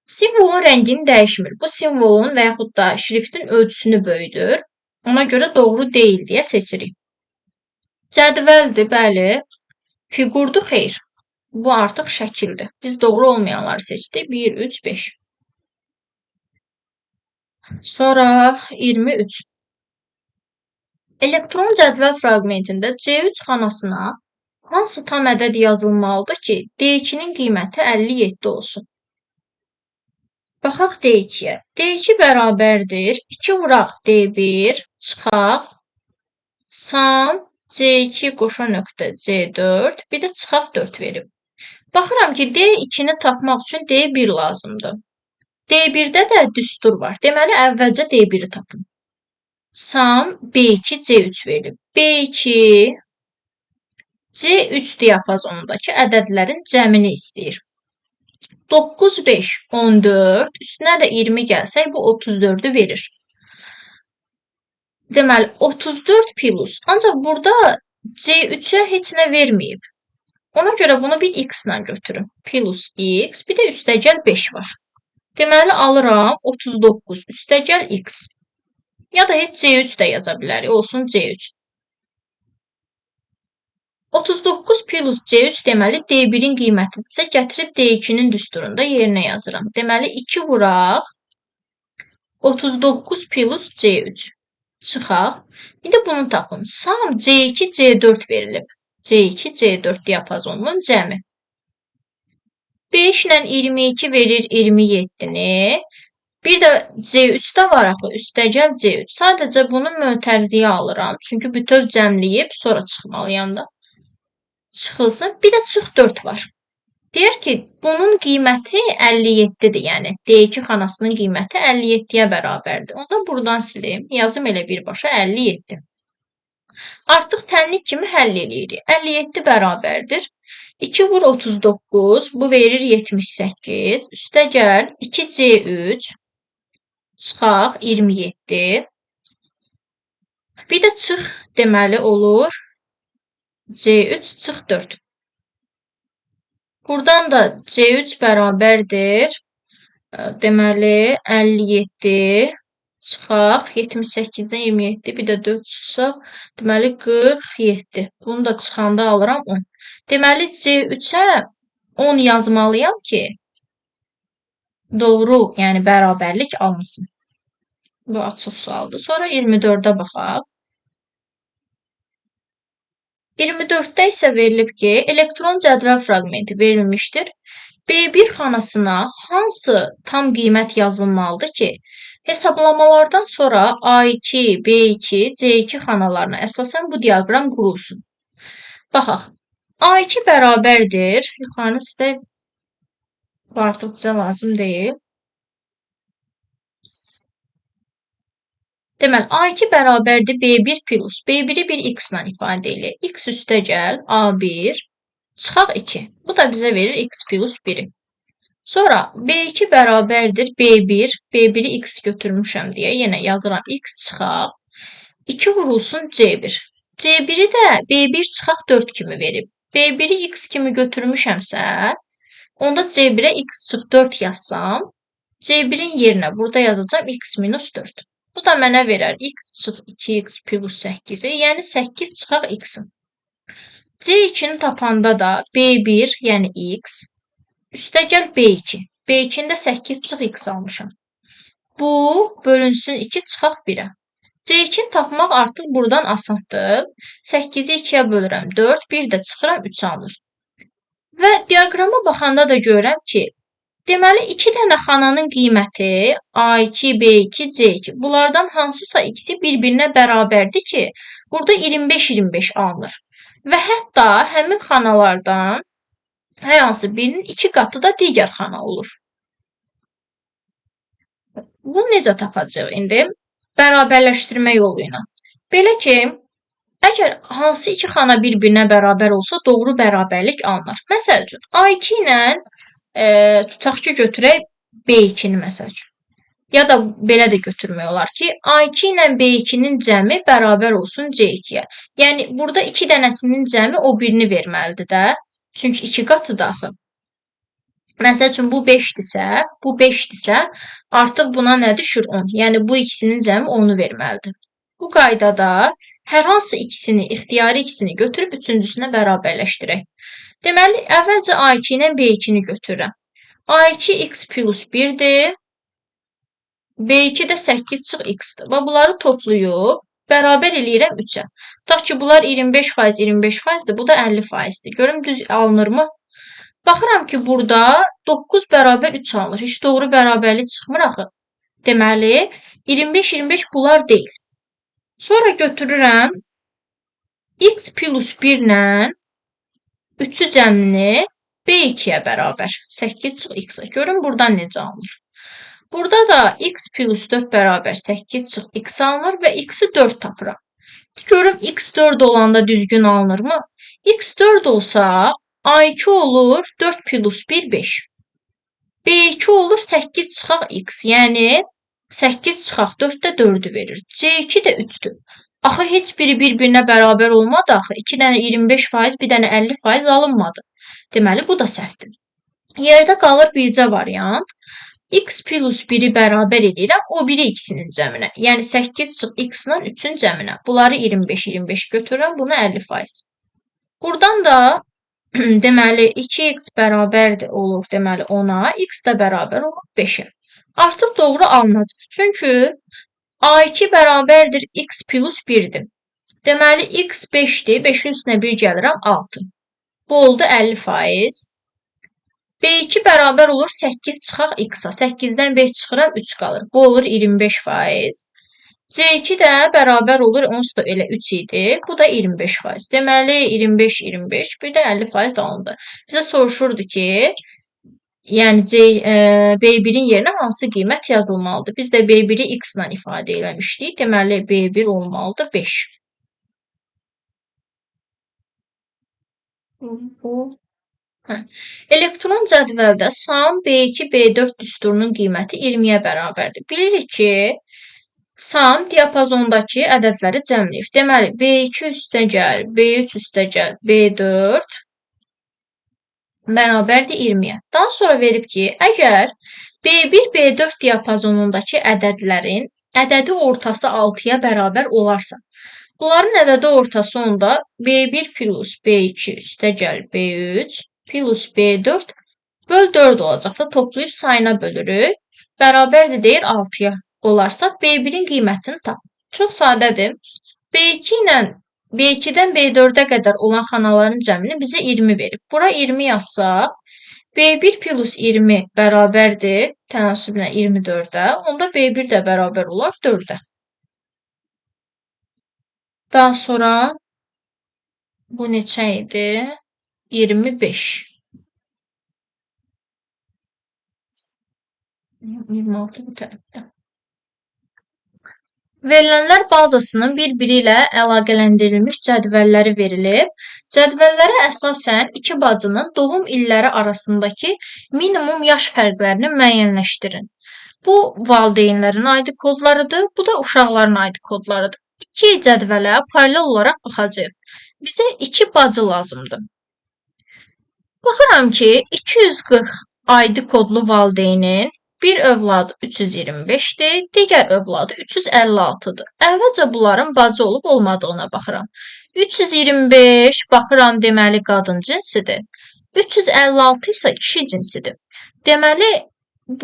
Simvolun rəngini dəyişmir. Bu simvolun və yaxud da şriftin ölçüsünü böyüdür. Ona görə doğru deyil deyə seçirik. Cədvəldir, bəli. Fiqurdur, xeyr. Bu artıq şəkildir. Biz doğru olmayanları seçdik. 1, 3, 5. Sonra 23. Elektron cədvəl fraqmentində C3 xanasına hansı tam ədəd yazılmalıdır ki, D2-nin qiyməti 57 olsun? Baxaq D2-yə. D2 bərabərdir 2 vuraq D1 çıxaq sam C2 qoşa nöqtə C4 bir də çıxaq 4 verib. Baxıram ki, D2-ni tapmaq üçün D1 lazımdır. D1-də də düstur var. Deməli, əvvəlcə D1-i tapın. Sam B2 C3 verilib. B2 C3 diapazonundakı ədədlərin cəmini istəyir. 9, 5, 14, üstünə də 20 gəlsək, bu 34-ü verir. Deməli, 34 plus. Ancaq burada C3-ə heç nə verməyib. Ona görə bunu bir x ilə götürün. Plus x, bir də üstəgəl 5 var. Deməli, alıram 39 üstəgəl x. Ya da heç C3 də yaza bilərik, olsun C3. 39 plus C3 deməli D1-in qiymətidirsə, gətirib D2-nin düsturunda yerinə yazıram. Deməli, 2 vuraq 39 plus C3 çıxaq. Bir də bunu tapım. Sam C2, C4 verilib. C2, C4 diapazonunun cəmi. 5 ilə 22 verir 27-ni. Bir də C3 də var axı, üstəgəl C3. Sadəcə bunu mötərziyə alıram. Çünki bütöv cəmləyib, sonra çıxmalıyam da. Çıxılsın. Bir də çıx 4 var. Deyir ki, bunun qiyməti 57-dir. Yəni, D2 xanasının qiyməti 57-yə bərabərdir. Onu buradan silim. Yazım elə birbaşa 57. Artıq tənlik kimi həll eləyirik. 57 bərabərdir. 2 vur 39, bu verir 78. Üstə gəl 2C3, çıxaq 27. Bir də çıx deməli olur C3 çıx 4. Buradan da C3 bərabərdir. Deməli 57 çıxaq 78-dən 27, bir də 4 çıxsaq, deməli 47. Bunu da çıxanda alıram 10. Deməli C3-ə 10 yazmalıyam ki, doğru, yəni bərabərlik alınsın. Bu açıq sualdır. Sonra 24-ə baxaq. 24-də isə verilib ki, elektron cədvəl fraqmenti verilmişdir. B1 xanasına hansı tam qiymət yazılmalıdır ki, hesablamalardan sonra A2, B2, C2 xanalarına əsasən bu diaqram qurulsun. Baxaq. A2 bərabərdir. Yuxarını sizə artıq bizə lazım deyil. Deməli, A2 bərabərdir B1 plus. B1-i bir x ilə ifadə eləyək. X üstə gəl, A1, çıxaq 2. Bu da bizə verir x plus 1-i. Sonra B2 bərabərdir B1. B1-i x götürmüşəm deyə yenə yazıram x çıxaq. 2 vurulsun C1. C1-i də B1 çıxaq 4 kimi verib. B1-i x kimi götürmüşəmsə, onda C1-ə x çıx 4 yazsam, C1-in yerinə burada yazacam x minus 4. Bu da mənə verər x çıx 2x plus 8-i, yəni 8 çıxaq x-in. C2-ni tapanda da B1, yəni x, üstə gəl B2. B2-də 8 çıx x almışam. Bu bölünsün 2 çıxaq 1-ə. C2-ni tapmaq artıq buradan asandır. 8-i 2-yə bölürəm 4, bir də çıxıram 3 alır. Və diaqrama baxanda da görürəm ki, deməli 2 dənə xananın qiyməti A2, B2, C2. Bunlardan hansısa ikisi bir-birinə bərabərdir ki, burada 25-25 alınır. Və hətta həmin xanalardan hər hansı birinin 2 qatı da digər xana olur. Bunu necə tapacağıq indi? Bərabərləşdirmə yolu ilə. Belə ki, əgər hansı 2 xana bir-birinə bərabər olsa, doğru bərabərlik alınır. Məsəl üçün, A2 ilə tutaq ki, götürək B2-ni məsəl üçün. Ya da belə də götürmək olar ki, A2 ilə B2-nin cəmi bərabər olsun C2-yə. Yəni, burada 2 dənəsinin cəmi o birini verməlidir də. Çünki 2 qatıdır axı. Məsəl üçün, bu 5-dirsə, bu 5-dirsə, artıq buna nə düşür? 10. Yəni, bu ikisinin cəmi 10-u verməlidir. Bu qaydada hər hansı ikisini, ixtiyari ikisini götürüb üçüncüsünə bərabərləşdirək. Deməli, əvvəlcə A2 ilə B2-ni götürürəm. A2 x plus 1-dir. B2 də 8 çıx x-dir. Və bunları toplayıb bərabər eləyirəm 3-ə. Tutaq ki, bunlar 25%, 25%dir, bu da 50%dir. Görüm düz alınırmı? Baxıram ki, burada 9 bərabər 3 alınır. Heç doğru bərabərlik çıxmır axı. Deməli, 25-25 bunlar deyil. Sonra götürürəm x plus 1 ilə 3-ü cəmini b2-yə bərabər. 8 çıx x-ə. Görün buradan necə alınır. Burada da x plus 4 bərabər 8 çıx x alınır və x-i 4 tapıram. Görüm x 4 olanda düzgün alınırmı? X 4 olsa A2 olur 4 plus 1 5. B2 olur 8 çıxaq x. Yəni 8 çıxaq 4 də 4'ü verir. C2 də 3'dür. Axı heç biri bir-birinə bərabər olmadı axı. 2 dənə 25%, bir dənə 50% alınmadı. Deməli bu da səhvdir. Yerdə qalır bircə variant. X plus 1'i bərabər edirəm, o biri ikisinin cəminə. Yəni 8 çıx x ilə 3-ün cəminə. Bunları 25-25 götürürəm, bunu 50%. Buradan da deməli 2x bərabərdir olur deməli 10-a, x də bərabər olur 5-ə. Artıq doğru alınacaq. Çünki A2 bərabərdir x plus 1'dir. Deməli x 5'dir, 5'in üstünə 1 gəlirəm 6. Bu oldu 50%. B2 bərabər olur 8 çıxaq x-a. 8-dən 5 çıxıram 3 qalır. Bu olur 25%. C2 də bərabər olur, onsuz da elə 3 idi. Bu da 25%. Deməli 25-25, bir də 50% alındı. Bizə soruşurdu ki, yəni B1-in yerinə hansı qiymət yazılmalıdır? Biz də B1-i x ilə ifadə eləmişdik. Deməli B1 olmalıdır 5. Elektron cədvəldə sam B2, B4 düsturunun qiyməti 20-yə bərabərdir. Bilirik ki, sam diapazondakı ədədləri cəmləyir. Deməli, B2 üstə gəl, B3 üstə gəl, B4 bərabərdir 20-yə. Daha sonra verib ki, əgər B1, B4 diapazonundakı ədədlərin ədədi ortası 6-ya bərabər olarsa, bunların ədədi ortası onda B1 plus B2 üstə gəl, B3 plus B4 böl 4 olacaq da toplayıb sayına bölürük. Bərabərdir deyir 6-ya olarsa B1-in qiymətini tap. Çox sadədir. B2 ilə B2-dən B4-ə qədər olan xanaların cəmini bizə 20 verib. Bura 20 yazsaq, B1 plus 20 bərabərdir tənasüblə 24-ə. Onda B1 də bərabər olar 4-ə. Daha sonra bu neçə idi? 25. 26 bu tərəfdə. Verilənlər bazasının bir-biri ilə əlaqələndirilmiş cədvəlləri verilib. Cədvəllərə əsasən iki bacının doğum illəri arasındakı minimum yaş fərqlərini müəyyənləşdirin. Bu valideynlərin aid kodlarıdır, bu da uşaqların aid kodlarıdır. İki cədvələ paralel olaraq baxacağıq. Bizə iki bacı lazımdır. Baxıram ki, 240 aidi kodlu valideynin bir övladı 325'dir, digər övladı 356'dır. Əvvəlcə bunların bacı olub olmadığına baxıram. 325 baxıram deməli qadın cinsidir. 356 isə kişi cinsidir. Deməli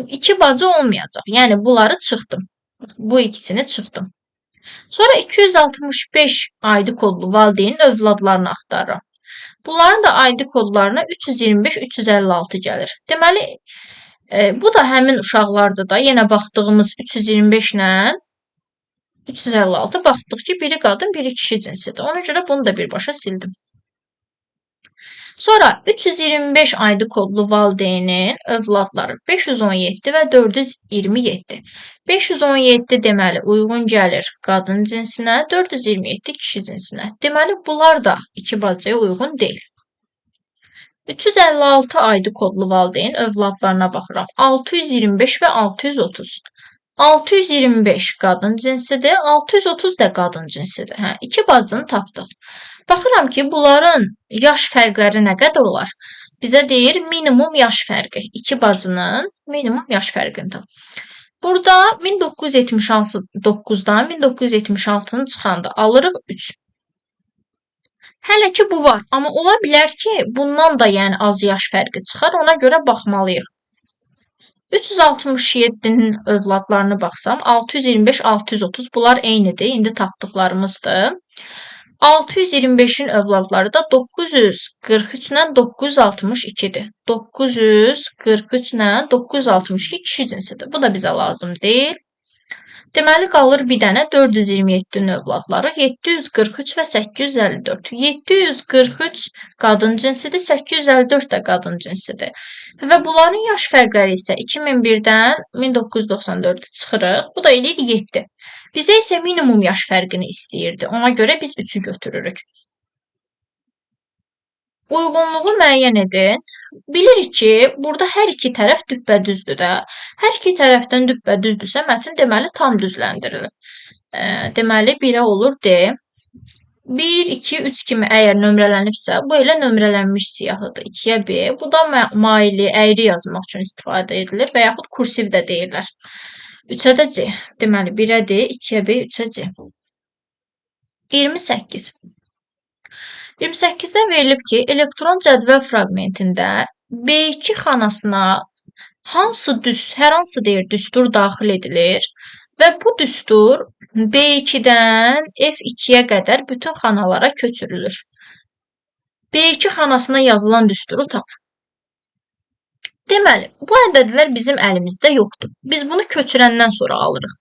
iki bacı olmayacaq. Yəni bunları çıxdım. Bu ikisini çıxdım. Sonra 265 aidi kodlu valideynin övladlarını axtarıram. Bunların da aidi kodlarına 325, 356 gəlir. Deməli, bu da həmin uşaqlardır da. Yenə baxdığımız 325 ilə 356 baxdıq ki, biri qadın, biri kişi cinsidir. Ona görə bunu da birbaşa sildim. Sonra 325 aidi kodlu valideynin övladları 517 və 427. 517 deməli uyğun gəlir qadın cinsinə, 427 kişi cinsinə. Deməli bunlar da iki bacıya uyğun deyil. 356 aidi kodlu valideyn övladlarına baxıram. 625 və 630. 625 qadın cinsidir, 630 da qadın cinsidir. Hə, iki bacını tapdıq. Baxıram ki, bunların yaş fərqləri nə qədər olar? Bizə deyir minimum yaş fərqi. İki bacının minimum yaş fərqini tap. Burada 1979-dan 1976-nı çıxanda alırıq 3. Hələ ki bu var, amma ola bilər ki, bundan da yəni az yaş fərqi çıxar, ona görə baxmalıyıq. 367'nin övladlarına baxsam, 625, 630 bunlar eynidir. İndi tapdıqlarımızdır. 625'in övladları da 943 ilə 962'dir. 943 ilə 962 kişi cinsidir. Bu da bizə lazım deyil. Deməli, qalır bir dənə 427'nin övladları, 743 və 854. 743 qadın cinsidir, 854 də qadın cinsidir. Və bunların yaş fərqləri isə 2001-dən 1994 çıxırıq. Bu da eləyir 7. Bizə isə minimum yaş fərqini istəyirdi. Ona görə biz 3'ü götürürük. Uyğunluğu müəyyən edin. Bilirik ki, burada hər iki tərəf düppədüzdür də. Hər iki tərəfdən düppədüzdürsə, mətn deməli tam düzləndirilir. Deməli, 1'ə olur D. 1, 2, 3 kimi əgər nömrələnibsə, bu elə nömrələnmiş siyahıdır. 2'yə B. Bu da maili, əyri yazmaq üçün istifadə edilir və yaxud kursiv də deyirlər. 3'ə də C. Deməli, 1'ə D, 2'yə B, 3'ə C. 28. 28'də verilib ki, elektron cədvəl fraqmentində B2 xanasına hər hansı düstur daxil edilir və bu düstur B2-dən F2'yə qədər bütün xanalara köçürülür. B2 xanasına yazılan düsturu tap. Deməli, bu ədədlər bizim əlimizdə yoxdur. Biz bunu köçürəndən sonra alırıq.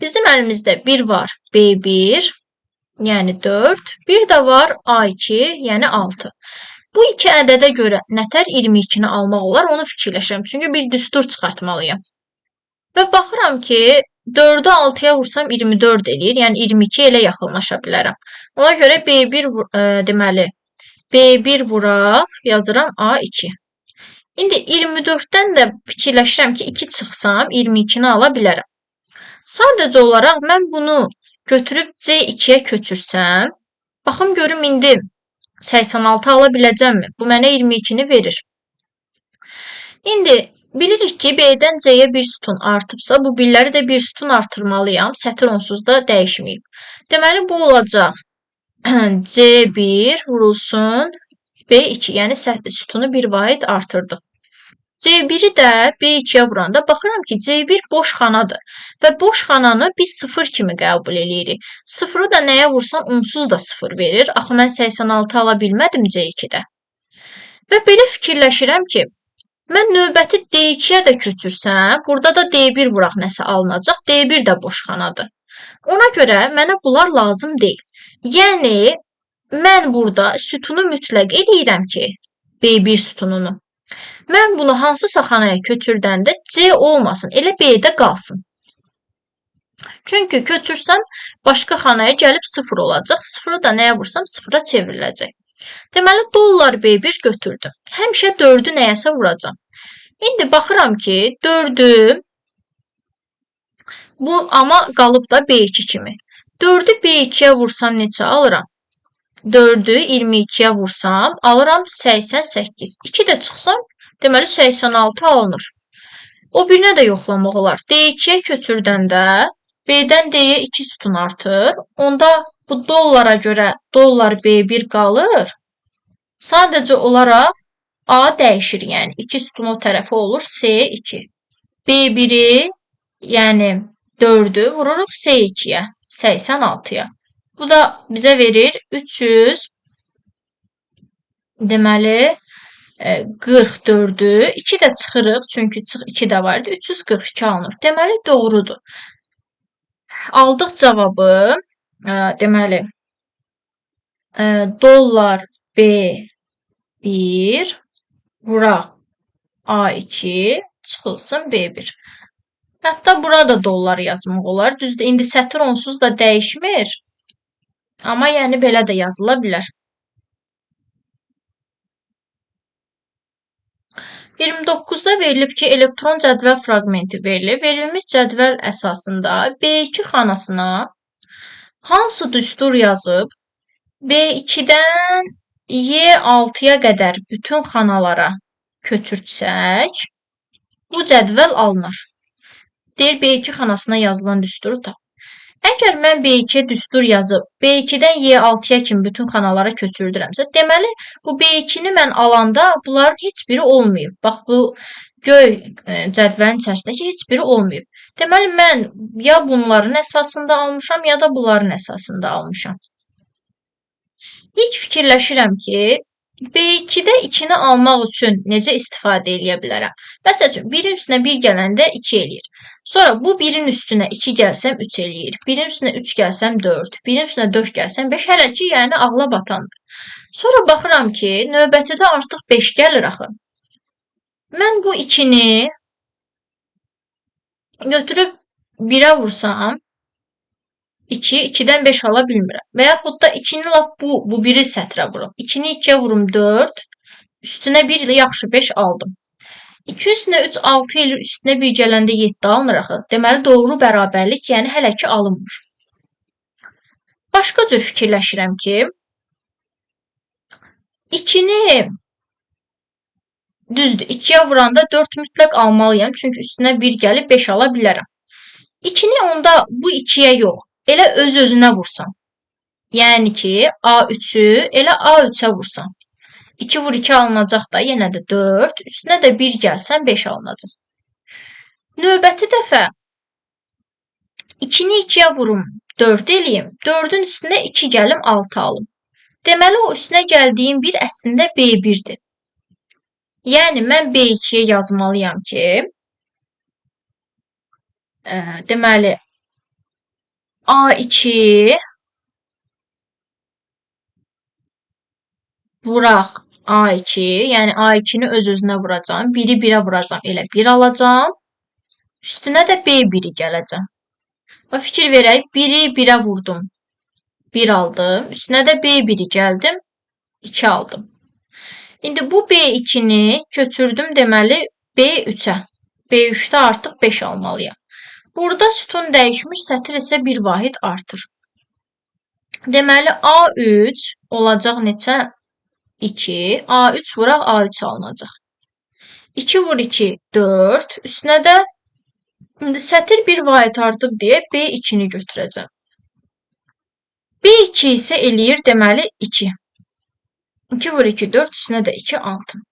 Bizim əlimizdə 1 var, B1, yəni 4, bir də var A2, yəni 6. Bu iki ədədə görə nətər 22'ni almaq olar, onu fikirləşirəm. Çünki bir düstur çıxartmalıyam. Və baxıram ki, 4'ü 6'ya vursam 24 eləyir, yəni 22 elə yaxınlaşa bilərəm. Ona görə B1 deməli, B1 vuraq, yazıram A2. İndi 24'dən də fikirləşirəm ki, 2 çıxsam 22'ni ala bilərəm. Sadəcə olaraq mən bunu götürüb C2'yə köçürsəm, baxım görüm indi 86 ala biləcəmmi? Bu mənə 22'ni verir. İndi bilirik ki, B'dən C'yə bir sütun artıbsa, bu birləri də bir sütun artırmalıyam. Sətir onsuz da dəyişməyib. Deməli, bu olacaq C1 vurulsun B2, yəni sütunu bir vahid artırdıq. C1'i də B2'yə vuranda baxıram ki, C1 boş xanadır və boş xananı biz 0 kimi qəbul edirik. 0'ı da nəyə vursam onsuz da 0 verir. Axı mən 86 ala bilmədim C2'də. Və belə fikirləşirəm ki, mən növbəti D2'yə də köçürsəm, burada da D1 vuraq nəsə alınacaq. D1 də boş xanadır. Ona görə mənə bunlar lazım deyil. Yəni, mən burada sütunu mütləq eləyirəm ki, B1 sütununu. Mən bunu hansısa xanaya köçürdəndə C olmasın, elə B'də qalsın. Çünki köçürsəm, başqa xanaya gəlib 0 olacaq. 0'ı da nəyə vursam 0'a çevriləcək. Deməli, dollar B1 götürdüm. Həmişə 4'ü nəyəsə vuracam. İndi baxıram ki, 4'ü bu amma qalıb da B2 kimi. 4'ü B2'yə vursam neçə alıram? 4'ü 22'yə vursam alıram 88. 2 də çıxsam, deməli 86 alınır. O birinə də yoxlamaq olar. D2'yə köçürdəndə B'dən D'yə 2 sütun artır. Onda bu dollara görə dollar B1 qalır. Sadəcə olaraq A dəyişir. Yəni 2 sütun o tərəfi olur C2. B1'i yəni 4'ü vururuq C2'yə, 86'ya. Bu da bizə verir 300. Deməli 44'ü 2 də çıxırıq, çünki 2 də var idi. 342 alınır. Deməli doğrudur. Aldıq cavabı. Deməli dollar B1 vuraq A2 çıxılsın B1. Hətta burada dollar yazmaq olar. Düzdür, indi sətir onsuz da dəyişmir. Amma yəni belə də yazıla bilər. 29'da verilib ki, elektron cədvəl fraqmenti verilib. Verilmiş cədvəl əsasında B2 xanasına hansı düstur yazıb B2'dən Y6'ya qədər bütün xanalara köçürsək, bu cədvəl alınır. Deyir, B2 xanasına yazılan düsturu tap. Əgər mən B2'yə düstur yazıb B2'dən Y6'ya kimi bütün xanalara köçürdürəmsə, deməli, bu B2'ni mən alanda bunların heç biri olmayıb. Bax, bu göy cədvəlin içərisindəki heç biri olmayıb. Deməli, mən ya bunların əsasında almışam, ya da bunların əsasında almışam. İlk fikirləşirəm ki, B2-də 2-ni almaq üçün necə istifadə edə bilərəm? Məsəl üçün, 1-in üstünə 1 gələndə 2 eləyir. Sonra bu 1-in üstünə 2 gəlsəm 3 eləyir. 1-in üstünə 3 gəlsəm 4. 1-in üstünə 4 gəlsəm 5. Hələ ki, yəni ağla batandır. Sonra baxıram ki, növbətidə artıq 5 gəlir axı. Mən bu 2-ni götürüb 1-ə vursam, 2, 2-dən 5 ala bilmirəm. Və yaxud da 2-ni lap bu biri sətrə vurum. 2-ni 2-yə vurum 4, üstünə 1 ilə yaxşı 5 aldım. 2 üstünə 3 6 eləyir, üstünə 1 gələndə 7 alınır axı. Deməli, doğru bərabərlik, yəni hələ ki alınmır. Başqa cür fikirləşirəm ki, 2-ni düzdür, 2-yə vuranda 4 mütləq almalıyam, çünki üstünə 1 gəlib 5 ala bilərəm. 2-ni onda bu 2-yə yox, elə öz-özünə vursam. Yəni ki, A3-ü elə A3-ə vursam. 2 vur 2 alınacaq da, yenə də 4. Üstünə də 1 gəlsən 5 alınacaq. Növbəti dəfə 2-ni 2-yə vurum 4 eləyim. 4-ün üstünə 2 gəlim 6 alım. Deməli, o üstünə gəldiyim 1 əslində B1-dir. Yəni, mən B2-yə yazmalıyam ki, deməli, A2 vuraq A2, yəni A2-ni öz-özünə vuracam, 1-i 1-ə vuracam, elə 1 alacam, üstünə də B1-i gələcəm. Və fikir verək, 1-i 1-ə vurdum, 1 aldım, üstünə də B1-i gəldim, 2 aldım. İndi bu B2-ni köçürdüm, deməli, B3-ə. B3-də artıq 5 almalıyam. Burada sütun dəyişmiş, sətir isə bir vahid artır. Deməli, A3 olacaq neçə? 2. A3 vuraq, A3 alınacaq. 2 vur 2, 4. Üstünə də indi sətir bir vahid artıq deyə B2-ni götürəcəm. B2 isə eləyir, deməli, 2. 2 vur 2, 4. Üstünə də 2, 6.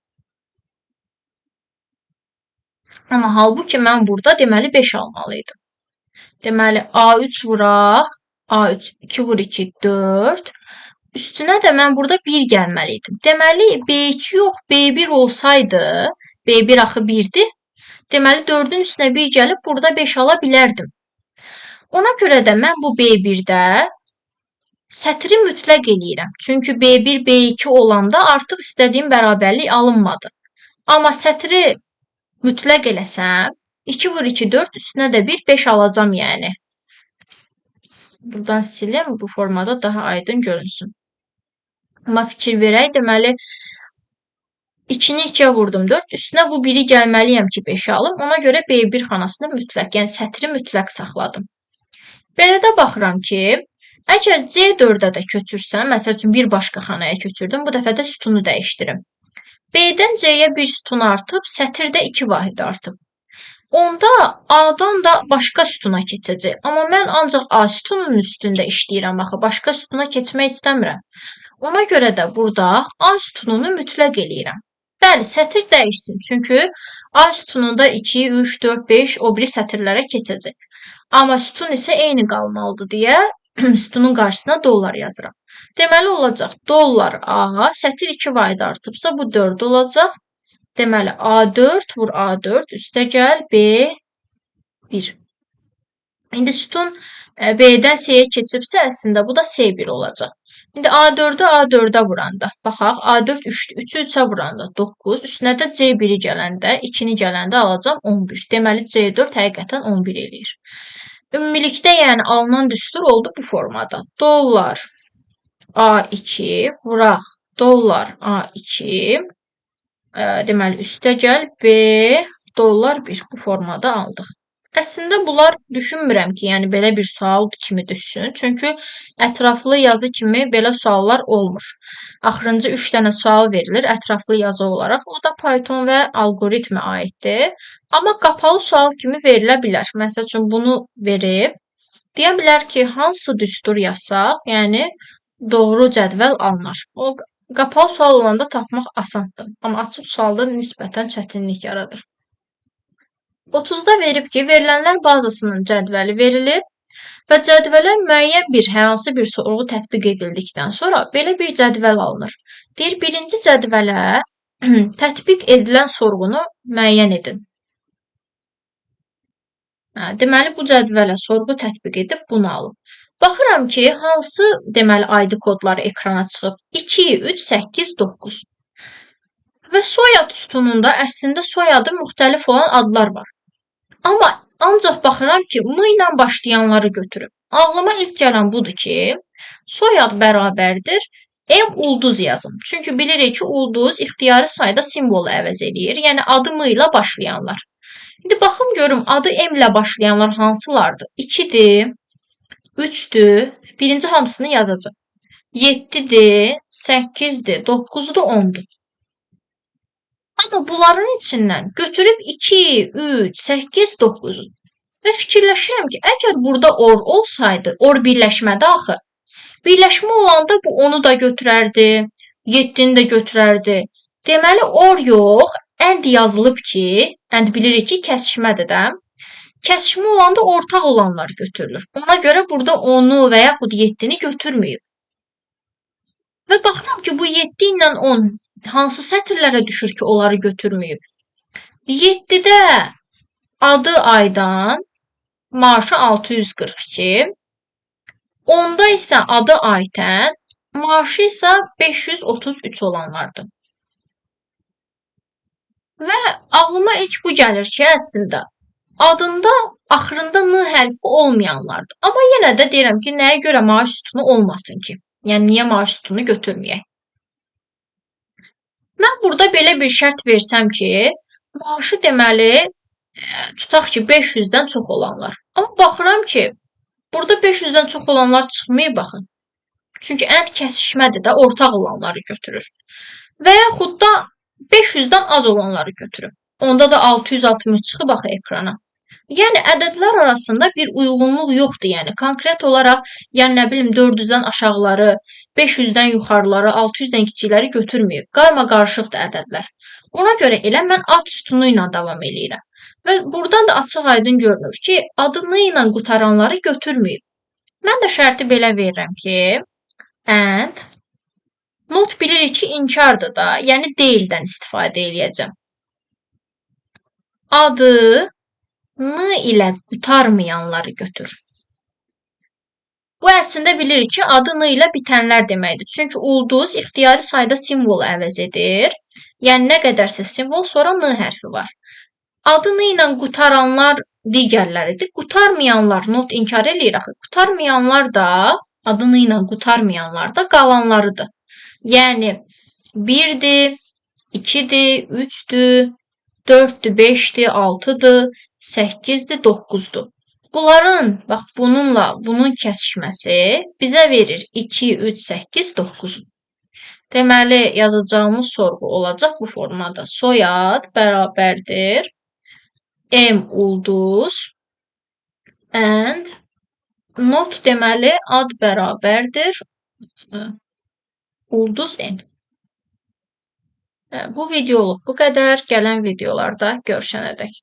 Amma halbuki mən burada deməli 5 almalıydım. Deməli, A3 vuraq, A3, 2 vur 2, 4. Üstünə də mən burada 1 gəlməliydim. Deməli, B2 yox, B1 olsaydı, B1 axı 1-dir. Deməli, 4-ün üstünə 1 gəlib, burada 5 ala bilərdim. Ona görə də mən bu B1-də sətri mütləq eləyirəm. Çünki B1, B2 olanda artıq istədiyim bərabərlik alınmadı. Amma sətri mütləq eləsəm, 2 vur 2, 4, üstünə də 1, 5 alacam yəni. Buradan siləm, bu formada daha aydın görünsün. Amma fikir verək, deməli, 2-ni 2-yə vurdum 4, üstünə bu 1-i gəlməliyəm ki, 5 alım. Ona görə B1 xanasını mütləq, yəni sətri mütləq saxladım. Belə də baxıram ki, əgər C4-də də köçürsəm, məsəl üçün bir başqa xanaya köçürdüm, bu dəfə də sütunu dəyişdirim. B-dən C-yə bir sütun artıb, sətirdə 2 vahid artıb. Onda A-dan da başqa sütuna keçəcək. Amma mən ancaq A sütunun üstündə işləyirəm axı, başqa sütuna keçmək istəmirəm. Ona görə də burada A sütununu mütləq eləyirəm. Bəli, sətir dəyişsin, çünki A sütununda 2, 3, 4, 5 o biri sətirlərə keçəcək. Amma sütun isə eyni qalmalıdır deyə sütunun qarşısına dollar yazıram. Deməli, olacaq dollar A, sətir 2 vahid artıbsa, bu 4 olacaq. Deməli, A4 vur A4, üstə gəl B1. İndi sütun B-dən C-yə keçibsə, əslində bu da C1 olacaq. İndi A4-ü A4-ə vuranda, baxaq, A4 3-dür, 3-ü 3-ə vuranda 9, üstünə də C1-i gələndə, 2-ni gələndə alacam 11. Deməli, C4 həqiqətən 11 eləyir. Ümumilikdə, yəni alınan düstur oldu bu formada. Dollar A2 vuraq dollar A2 deməli üstə gəl B dollar 1 bu formada aldıq. Əslində bunlar düşünmürəm ki, yəni belə bir sual kimi düşsün. Çünki ətraflı yazı kimi belə suallar olmur. Axırıncı 3 dənə sual verilir ətraflı yazı olaraq. O da Python və algoritmə aiddir. Amma qapalı sual kimi verilə bilər. Məsəl üçün bunu verib, deyə bilər ki, hansı düstur yazsaq, yəni doğru cədvəl alınır. O qapalı sual olanda tapmaq asandır. Amma açıq sualda nisbətən çətinlik yaradır. 30-da verib ki, verilənlər bazasının cədvəli verilib və cədvələ müəyyən bir hər hansı bir sorğu tətbiq edildikdən sonra belə bir cədvəl alınır. Deyir, birinci cədvələ tətbiq edilən sorğunu müəyyən edin. Deməli, bu cədvələ sorğu tətbiq edib bunu alıb. Baxıram ki, hansı deməli ID kodları ekrana çıxıb? 2, 3, 8, 9. Və soyad sütununda əslində soyadı müxtəlif olan adlar var. Amma ancaq baxıram ki, M ilə başlayanları götürüb. Ağlıma ilk gələn budur ki, soyad bərabərdir M ulduz yazım. Çünki bilirik ki, ulduz ixtiyari sayda simvolu əvəz eləyir. Yəni adı M ilə başlayanlar. İndi baxım görüm adı M ilə başlayanlar hansılardır? 2-dir, 3-dür, birinci hamısını yazacaq. 7-dir, 8-dir, 9-dur, 10-dur. Amma bunların içindən götürüb 2, 3, 8, 9-u. Və fikirləşirəm ki, əgər burada or olsaydı, or birləşmədi axı. Birləşmə olanda bu 10-u da götürərdi, 7-ni də götürərdi. Deməli, or yox, ənd yazılıb ki, ənd bilirik ki, kəsişmədir də. Kəsişmə olanda ortaq olanlar götürülür. Ona görə burada 10-u və yaxud 7-ni götürməyib. Və baxıram ki, bu 7 ilə 10 hansı sətirlərə düşür ki, onları götürməyib? 7-də adı aydan maaşı 642, 10-da isə adı aytən, maaşı isə 533 olanlardır. Və ağlıma ilk bu gəlir ki, əslində adında axırında N hərfi olmayanlardır. Amma yenə də deyirəm ki, nəyə görə maaş sütunu olmasın ki? Yəni, niyə maaş sütunu götürməyək? Mən burada belə bir şərt versəm ki, maaşı deməli, tutaq ki, 500-dən çox olanlar. Amma baxıram ki, burada 500-dən çox olanlar çıxmayıb baxın. Çünki ənd kəsişmədir də, ortaq olanları götürür. Və yaxud da 500-dən az olanları götürüb. Onda da 660 çıxıb axı ekrana. Yəni, ədədlər arasında bir uyğunluq yoxdur. Yəni, konkret olaraq, yəni nə bilim 400-dən aşağıları, 500-dən yuxarıları, 600-dən kiçikləri götürməyib. Qarma qarışıqdır ədədlər. Ona görə elə mən ad sütunu ilə davam eləyirəm. Və buradan da açıq aydın görünür ki, adını ilə qutaranları götürməyib. Mən də şərti belə verirəm ki, and not bilirik ki, inkardır da, yəni deyildən istifadə eləyəcəm. Adı N ilə qutarmayanları götür. Bu əslində bilirik ki, adı N ilə bitənlər deməkdir. Çünki ulduz ixtiyari sayda simvolu əvəz edir. Yəni, nə qədərsə simvol, sonra N hərfi var. Adı N ilə qutaranlar digərləridir. Qutarmayanlar, not inkar eləyir axı. Qutarmayanlar da, adı N ilə qutarmayanlar da qalanlarıdır. Yəni, 1-dir, 2-dir, 3-dür, 4-dür, 5-dir, 6-dır, 8-dir, 9-dur. Bunların, bax, bununla bunun kəsişməsi bizə verir 2, 3, 8, 9. Deməli, yazacağımız sorğu olacaq bu formada. Soyad bərabərdir M ulduz and not deməli ad bərabərdir ulduz N. Bu videoluk bu qədər. Gələn videolarda görüşənədək.